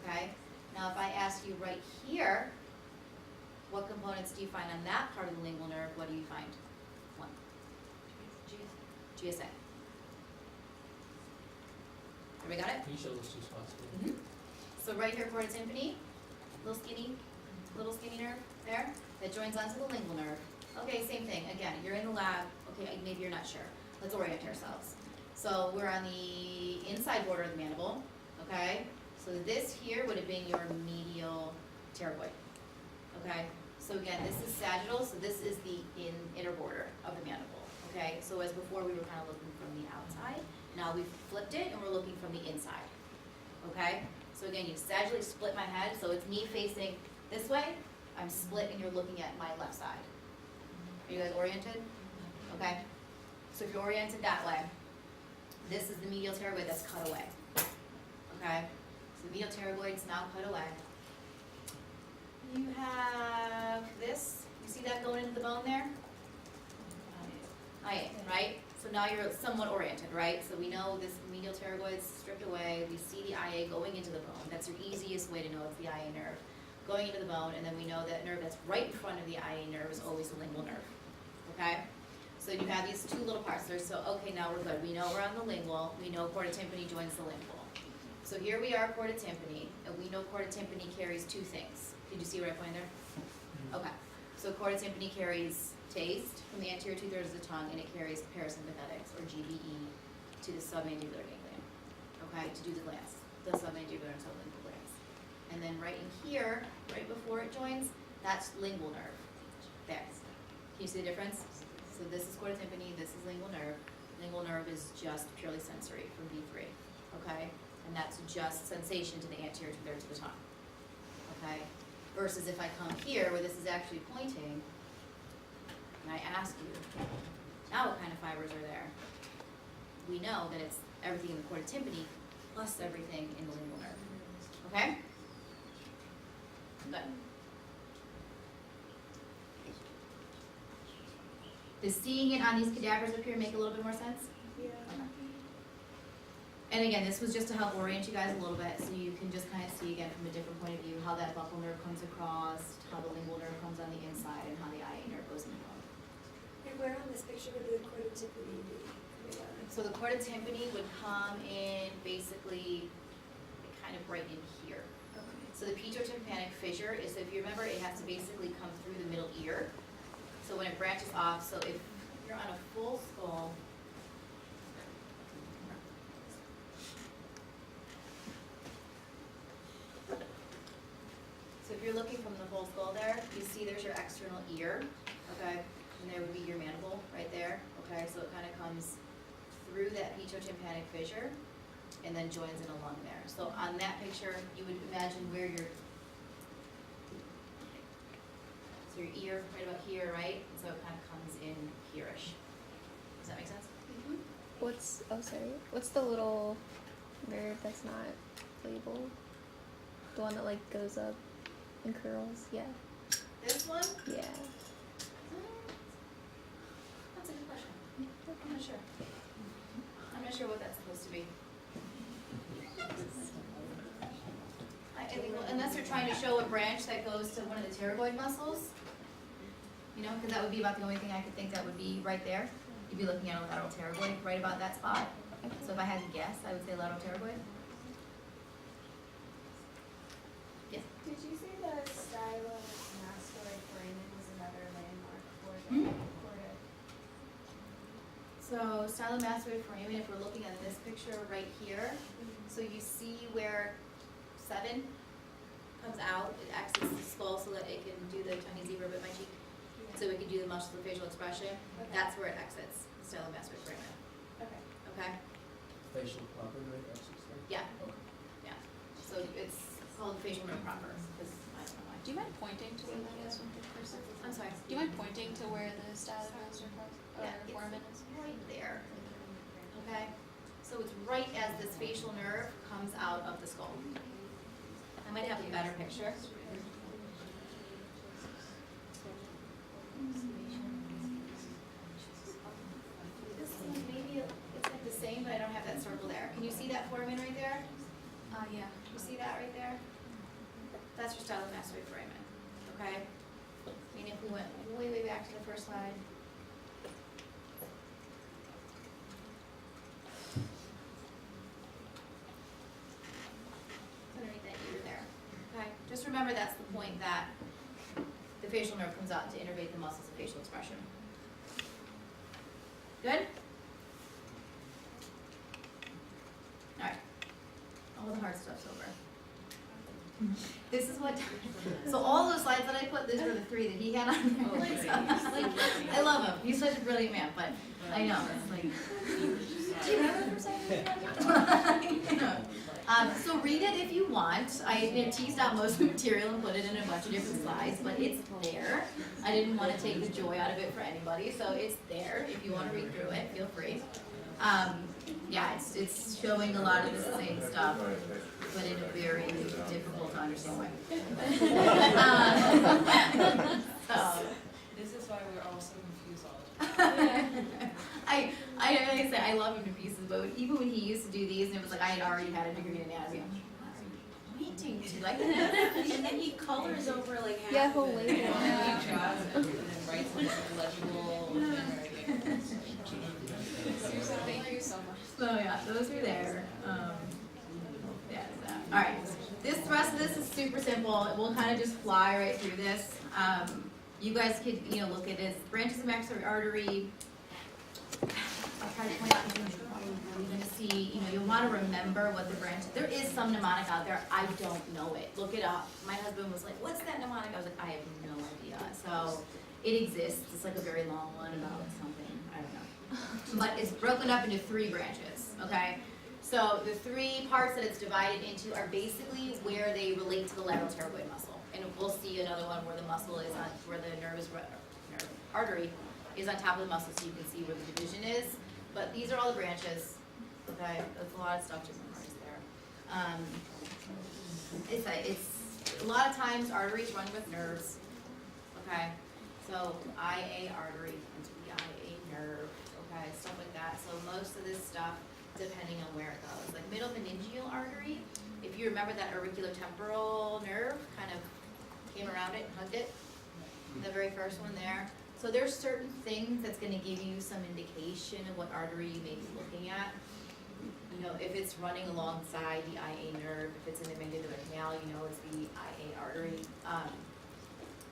Speaker 5: Okay. Now if I ask you right here, what components do you find on that part of the lingual nerve? What do you find? One. GSA. Everybody got it?
Speaker 4: Can you show those two spots again?
Speaker 5: So right here, chorda tympani, little skinny nerve there that joins onto the lingual nerve. Okay, same thing. Again, you're in the lab. Okay, maybe you're not sure. Let's orient ourselves. So we're on the inside border of the mandible. Okay, so this here would have been your medial pterygoid. Okay, so again, this is sagittal. So this is the inner border of the mandible. Okay, so as before, we were kind of looking from the outside. Now we've flipped it and we're looking from the inside. Okay, so again, you sagittally split my head, so it's me facing this way. I'm split and you're looking at my left side. Are you guys oriented? Okay, so if you're oriented that way, this is the medial pterygoid that's cut away. Okay, so the medial pterygoid's now cut away. You have this, you see that going into the bone there? IA, right? So now you're somewhat oriented, right? So we know this medial pterygoid's stripped away. We see the IA going into the bone. That's your easiest way to know it's the IA nerve. Going into the bone, and then we know that nerve that's right in front of the IA nerve is always the lingual nerve. Okay? So you have these two little parts there. So, okay, now we're good. We know we're on the lingual. We know chorda tympani joins the lingual. So here we are, chorda tympani, and we know chorda tympani carries two things. Did you see what I pointed there? Okay. So chorda tympani carries taste from the anterior 2/3 of the tongue, and it carries parasympathetics, or GBE, to the submandibular ganglion, okay, to do the glans, the submandibular and sublingual glans. And then right in here, right before it joins, that's lingual nerve, there. Can you see the difference? So this is chorda tympani, this is lingual nerve. Lingual nerve is just purely sensory from B3, okay? And that's just sensation to the anterior 2/3 of the tongue, okay? Versus if I come here, where this is actually pointing, and I ask you, now what kind of fibers are there? We know that it's everything in the chorda tympani plus everything in the lingual nerve. Okay? Good. Does seeing it on these cadavers up here make a little bit more sense?
Speaker 6: Yeah.
Speaker 5: Okay. And again, this was just to help orient you guys a little bit, so you can just kind of see again from a different point of view, how that buccal nerve comes across, how the lingual nerve comes on the inside, and how the IA nerve goes in the front.
Speaker 6: And where on this picture would the chord tympani be coming out of?
Speaker 5: So the chord of tympani would come in basically kind of right in here.
Speaker 6: Okay.
Speaker 5: So the pituotympanic fissure is, if you remember, it has to basically come through the middle ear. So when it branches off, so if you're on a full skull, so if you're looking from the whole skull there, you see there's your external ear, okay? And there would be your mandible right there, okay? So it kind of comes through that pituotympanic fissure and then joins in a lung there. So on that picture, you would imagine where your, so your ear right about here, right? And so it kind of comes in here-ish. Does that make sense?
Speaker 11: What's the little nerve that's not labeled? The one that like goes up and curls? Yeah.
Speaker 5: This one?
Speaker 11: Yeah.
Speaker 5: That's a good question. I'm not sure. I'm not sure what that's supposed to be. I think, well, unless they're trying to show a branch that goes to one of the pterygoid muscles, you know, because that would be about the only thing I could think that would be right there. You'd be looking at a lateral pterygoid right about that spot. So if I had to guess, I would say lateral pterygoid. Yes.
Speaker 2: Did you say the stylomastoid foramen was another landmark for
Speaker 5: Hmm?
Speaker 2: for it?
Speaker 5: So stylomastoid foramen, if we're looking at this picture right here, so you see where 7 comes out, it exits the skull so that it can do the tiny zebra bit my cheek, so it can do the muscular facial expression.
Speaker 2: Okay.
Speaker 5: That's where it exits, stylomastoid foramen.
Speaker 2: Okay.
Speaker 5: Okay?
Speaker 4: Facial proper, right? That's just like-
Speaker 5: Yeah.
Speaker 4: Okay.
Speaker 5: Yeah. So it's called facial nerve proper, because I don't know why.
Speaker 3: Do you mind pointing to where that is from the person?
Speaker 5: I'm sorry.
Speaker 3: Do you mind pointing to where the stylomastoid
Speaker 5: Yeah,
Speaker 3: foramen
Speaker 5: it's
Speaker 3: is?
Speaker 5: right there. Okay? So it's right as this facial nerve comes out of the skull. I might have a better picture. This one, maybe it's like the same, but I don't have that circle there. Can you see that foramen right there?
Speaker 3: Yeah.
Speaker 5: You see that right there? That's your stylomastoid foramen, okay? I mean, if we went way, way back to the first slide. Underneath that ear there, okay? Just remember that's the point that the facial nerve comes out to innervate the muscles of facial expression. Good? Alright. All the hard stuff's over. This is what, so all those slides that I put, these were the 3 that he had on there.
Speaker 10: Oh, great.
Speaker 5: So like, I love him, he's such a brilliant man, but I know, it's like. Do you remember for so read it if you want. I teased out most of the material and put it in a bunch of different slides, but it's there. I didn't want to take the joy out of it for anybody, so it's there. If you want to read through it, feel free. Yeah, it's showing a lot of the same stuff, but in a very difficult to understand way. So.
Speaker 10: This is why we're all so confused all the time.
Speaker 5: I like I said, I love him to pieces, but even when he used to do these, and it was like I had already had a degree in anatomy. I'm like, painting, do you like that?
Speaker 8: And then he colors over like half
Speaker 11: Yeah,
Speaker 8: of
Speaker 11: whole
Speaker 8: it.
Speaker 11: label.
Speaker 10: Yeah, he draws it and then writes like legible handwriting.
Speaker 3: Susan, thank you so much.
Speaker 5: So yeah, those are there. Yeah, so, all right. This rest of this is super simple. We'll kind of just fly right through this. You guys could, look at this branches of maxillary artery. I'll try to point out because you're going to see, you'll want to remember what the branch. There is some mnemonic out there. I don't know it. Look it up. My husband was like, "What's that mnemonic?" I was like, "I have no idea." So it exists. It's like a very long one about something. I don't know. But it's broken up into 3 branches. Okay. So the 3 parts that it's divided into are basically where they relate to the lateral pterygoid muscle. And we'll see another one where the muscle is on, where the artery is on top of the muscle, so you can see where the division is. But these are all the branches. Okay, that's a lot of stuff to memorize there. It's a lot of times arteries run with nerves. Okay, so IA artery into the IA nerve. Okay, stuff like that. So most of this stuff depending on where it goes. Like middle meningeal artery, if you remember that auriculotemporal nerve kind of came around it and hugged it, the very first one there. So there's certain things that's gonna give you some indication of what artery you may be looking at. You know, if it's running alongside the IA nerve, if it's in the mandibular canal, you know it's the IA artery.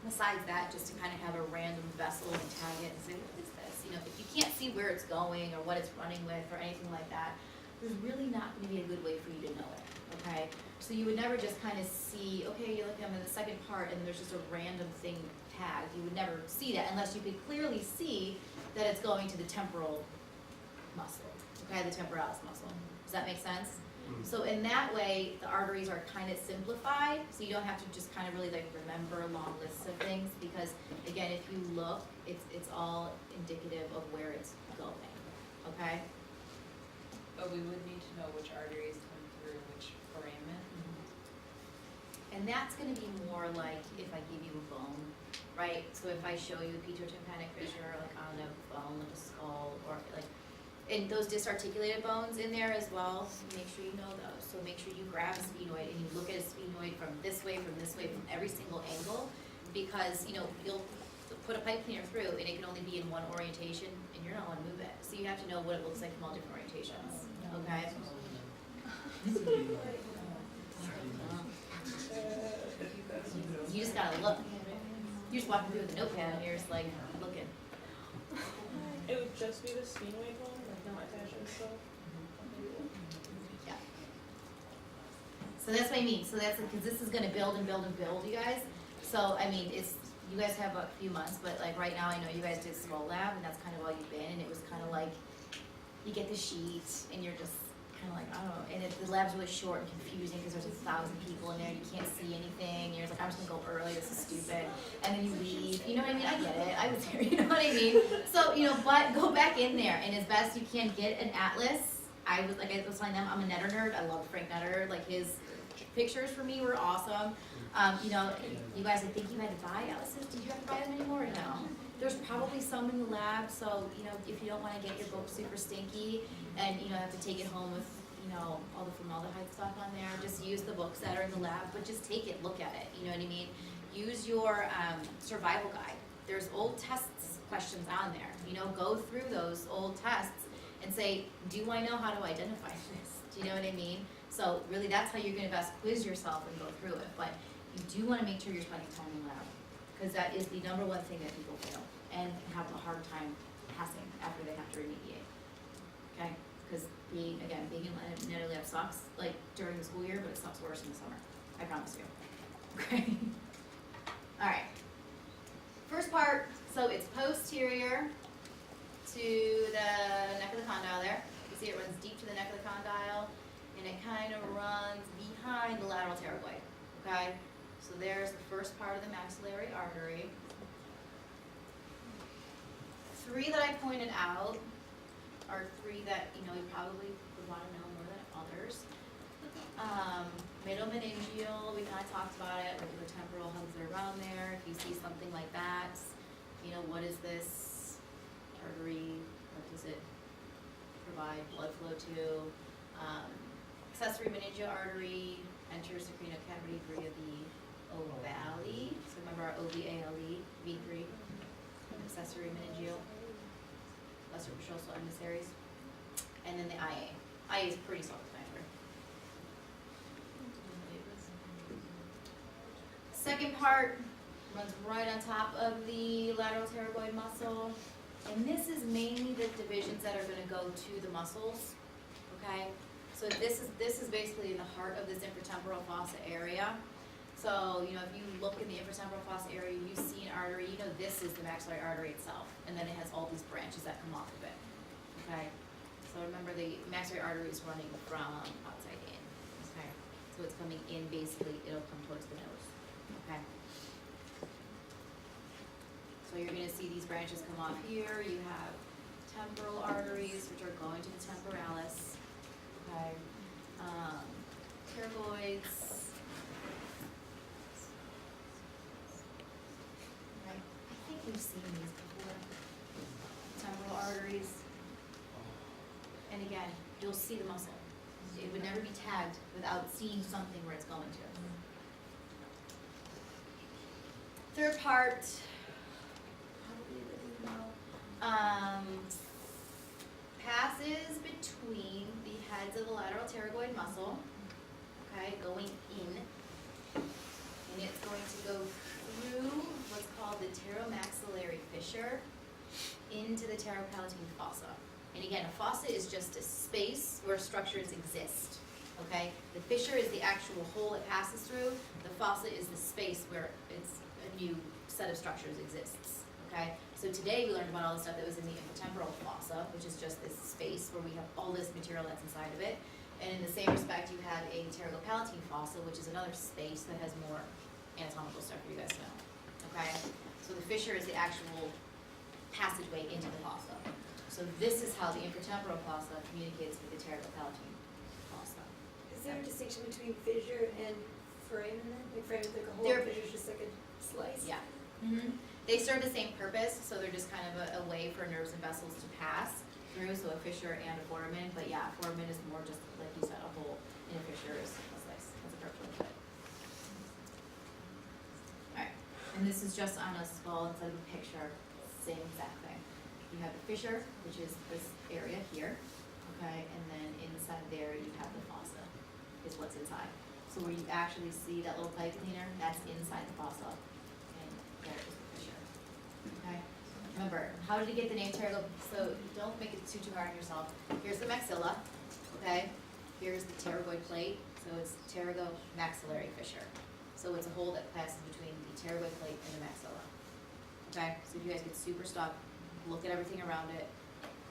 Speaker 5: Besides that, just to kind of have a random vessel and tag it and say, what is this? You know, if you can't see where it's going or what it's running with or anything like that, there's really not gonna be a good way for you to know it, okay? So you would never just kind of see, okay, you're looking at the second part and there's just a random thing tagged. You would never see that unless you could clearly see that it's going to the temporal muscle, okay, the temporalis muscle. Does that make sense? So in that way, the arteries are kind of simplified, so you don't have to just kind of really like remember long lists of things, because again, if you look, it's all indicative of where it's going, okay?
Speaker 10: But we would need to know which arteries come through which foramen.
Speaker 5: And that's gonna be more like if I give you a bone, right? So if I show you a petrotympanic fissure, like on a bone, like a skull, or like, and those disarticulated bones in there as well, make sure you know those. So make sure you grab a sphenoid and you look at a sphenoid from this way, from every single angle, because, you know, you'll put a pipe cleaner through and it can only be in one orientation and you're not gonna move it. So you have to know what it looks like from all different orientations, okay? You just gotta look. You're just walking through with a notepad and you're just like looking.
Speaker 2: It would just be the sphenoid bone, like not attached to itself?
Speaker 5: Yeah. So that's what I mean. So that's because this is gonna build and build and build, you guys. So I mean, it's you guys have a few months, but like right now, I know you guys did Skull Lab, and that's kind of all you've been. And it was kind of like you get the sheet, and you're just kind of like, I don't know. And the lab's really short and confusing because there's 1,000 people in there. You can't see anything. You're just like, I'm just gonna go early. This is stupid. And then you leave. You know what I mean? I get it. I was there. You know what I mean? So you know, but go back in there, and as best you can get an atlas. I was telling them, I'm a Netter nerd. I love Frank Netter. Like his pictures for me were awesome. You know, you guys, I think you had to buy atlases. Did you have to buy them anymore or no? There's probably some in the lab, so, you know, if you don't want to get your book super stinky and, you know, have to take it home with, you know, all the formaldehyde stuff on there, just use the books that are in the lab, but just take it, look at it, you know what I mean? Use your survival guide. There's old tests questions on there. You know, go through those old tests and say, do I know how to identify this? Do you know what I mean? So really, that's how you're gonna best quiz yourself and go through it. But you do wanna make sure you're spending time in lab, because that is the number one thing that people fail and have a hard time passing after they have to remediate. Okay? Because being in Netter Lab sucks, like during the school year, but it sucks worse in the summer. I promise you. Okay? All right. First part, so it's posterior to the neck of the condyle there. You see it runs deep to the neck of the condyle, and it kind of runs behind the lateral pterygoid, okay? So there's the first part of the maxillary artery. 3 that I pointed out are 3 that, you know, you probably would want to know more than others. Middle meningeal, we kind of talked about it, like the temporal hugs are around there. If you see something like that, you know, what is this artery? What does it provide blood flow to? Accessory meningeal artery enters the cranial cavity via the ovale. So remember our OVALE, V3, accessory meningeal, lesser intercostal emissaries, and then the IA. IA is pretty self-explanatory. Second part runs right on top of the lateral pterygoid muscle, and this is mainly the divisions that are going to go to the muscles. Okay, so this is basically in the heart of this infratemporal fossa area. So you know, if you look in the infratemporal fossa area, you see an artery. You know, this is the maxillary artery itself, and then it has all these branches that come off of it. Okay, so remember the maxillary artery is running from outside in. Okay, so it's coming in. Basically, it'll come towards the nose. Okay. So you're going to see these branches come off here. You have temporal arteries, which are going to the temporalis. Okay. Pterygoids. Okay. I think we've seen these before. Temporal arteries. And again, you'll see the muscle. It would never be tagged without seeing something where it's going to. Third part, passes between the heads of the lateral pterygoid muscle, okay, going in, and it's going to go through what's called the pteromaxillary fissure into the pteropalatine fossa. And again, a fossa is just a space where structures exist, okay? The fissure is the actual hole it passes through. The fossa is the space where it's a new set of structures exists, okay? So today we learned about all the stuff that was in the infratemporal fossa, which is just this space where we have all this material that's inside of it. And in the same respect, you had a pterygopalatine fossa, which is another space that has more anatomical stuff for you guys to know, okay? So the fissure is the actual passageway into the fossa. So this is how the infratemporal fossa communicates with the pterygopalatine fossa.
Speaker 6: Is there a distinction between fissure and foramen then? Like foramen is like a whole,
Speaker 5: They're-
Speaker 6: fissure is just like a slice?
Speaker 5: Yeah. They serve the same purpose, so they're just kind of a way for nerves and vessels to pass through, so a fissure and a foramen. But yeah, a foramen is more just, like you said, a hole, and a fissure is a slice. That's a perfect way to put it. Alright, and this is just on a skull instead of a picture, same exact thing. You have the fissure, which is this area here, okay, and then inside there you have the fossa, is what's inside. So where you actually see that little pipe cleaner, that's inside the fossa, and there is the fissure, okay? Remember, how did you get the name pterygo? So don't make it too hard on yourself. Here's the maxilla, okay? Here's the pterygoid plate, so it's pterygomaxillary fissure. So it's a hole that passes between the pterygoid plate and the maxilla, okay? So if you guys get super stuck, look at everything around it.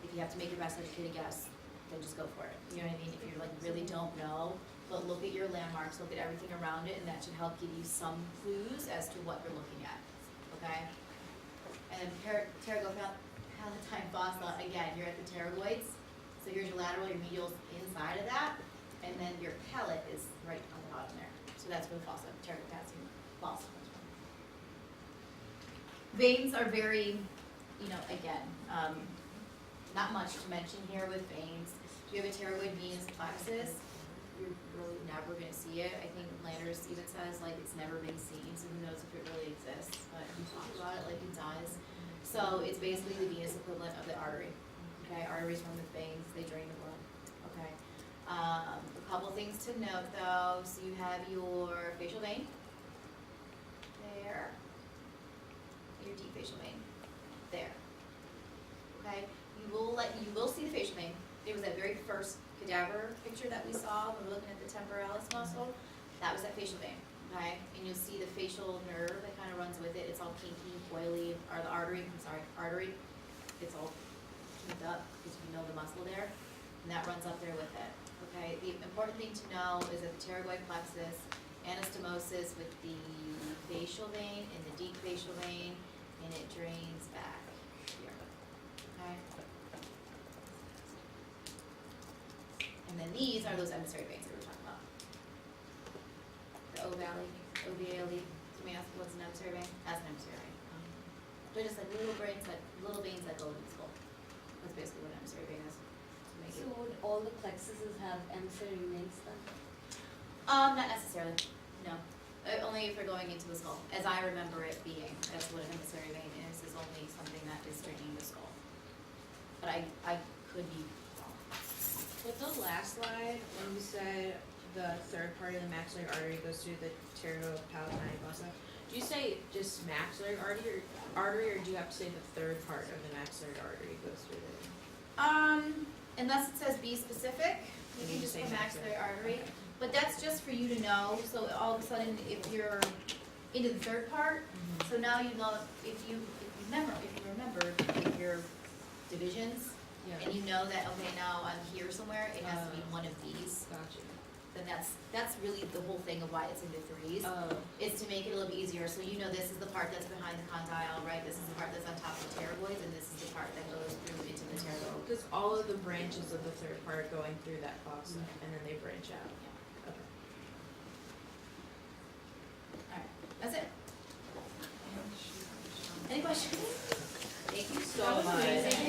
Speaker 5: If you have to make your best educated guess, then just go for it. You know what I mean? If you're like really don't know, but look at your landmarks, look at everything around it, and that should help give you some clues as to what you're looking at, okay? And then pterygopalatine fossa, again, you're at the pterygoids. So here's your lateral, your medial's inside of that, and then your palate is right on the bottom there. So that's where the fossa, pterygopalatine fossa comes from. Veins are very, you know, again, not much to mention here with veins. If you have a pterygoid venous plexus, you're really never gonna see it. I think Landers even says like it's never been seen, so who knows if it really exists, but he talks about it like it does. So it's basically the venous equivalent of the artery. Okay, arteries run with veins, they drain the blood. Okay. A couple things to note though, so you have your facial vein there, your deep facial vein there. Okay, you will see the facial vein. It was that very first cadaver picture that we saw when we were looking at the temporalis muscle. That was that facial vein. Okay, and you'll see the facial nerve that kind of runs with it. It's all kinky, coily, or the artery. Artery. It's all kinked up because you know the muscle there, and that runs up there with it. Okay, the important thing to know is that the pterygoid plexus, anastomosis with the facial vein and the deep facial vein, and it drains back here. Okay. And then these are those emissary veins that we were talking about. The ovale, what's an emissary vein? That's an emissary vein. They're just like little veins that go into the skull. That's basically what an emissary vein is. To make
Speaker 8: So
Speaker 5: it.
Speaker 8: would all the plexuses have emissary veins then?
Speaker 5: Not necessarily, no. Only if we're going into the skull. As I remember it being, that's what an emissary vein is only something that is draining the skull. But I could be wrong.
Speaker 8: With the last slide, when you said the third part of the maxillary artery goes through the pterygopalatine fossa, do you say just maxillary artery, or do you have to say the third part of the maxillary artery goes through there?
Speaker 5: Unless it says be specific, you can just
Speaker 8: say
Speaker 5: put maxillary artery.
Speaker 8: Okay.
Speaker 5: But that's just for you to know, so all of a sudden, if you're into the third part, so now you know, if you remember like your divisions,
Speaker 8: Yeah.
Speaker 5: and you know that, okay, now I'm here somewhere, it has to be one of these,
Speaker 8: Gotcha.
Speaker 5: then that's really the whole thing of why it's into threes, is to make it a little bit easier, so you know this is the part that's behind the condyle, right, this is the part that's on top of the pterygoids, and this is the part that goes through into the pterygoid.
Speaker 8: Because all of the branches of the third part are going through that fossa, and then they branch out. Okay.
Speaker 5: Alright, that's it. Any questions? Thank you so
Speaker 8: That was
Speaker 5: much.
Speaker 8: amazing.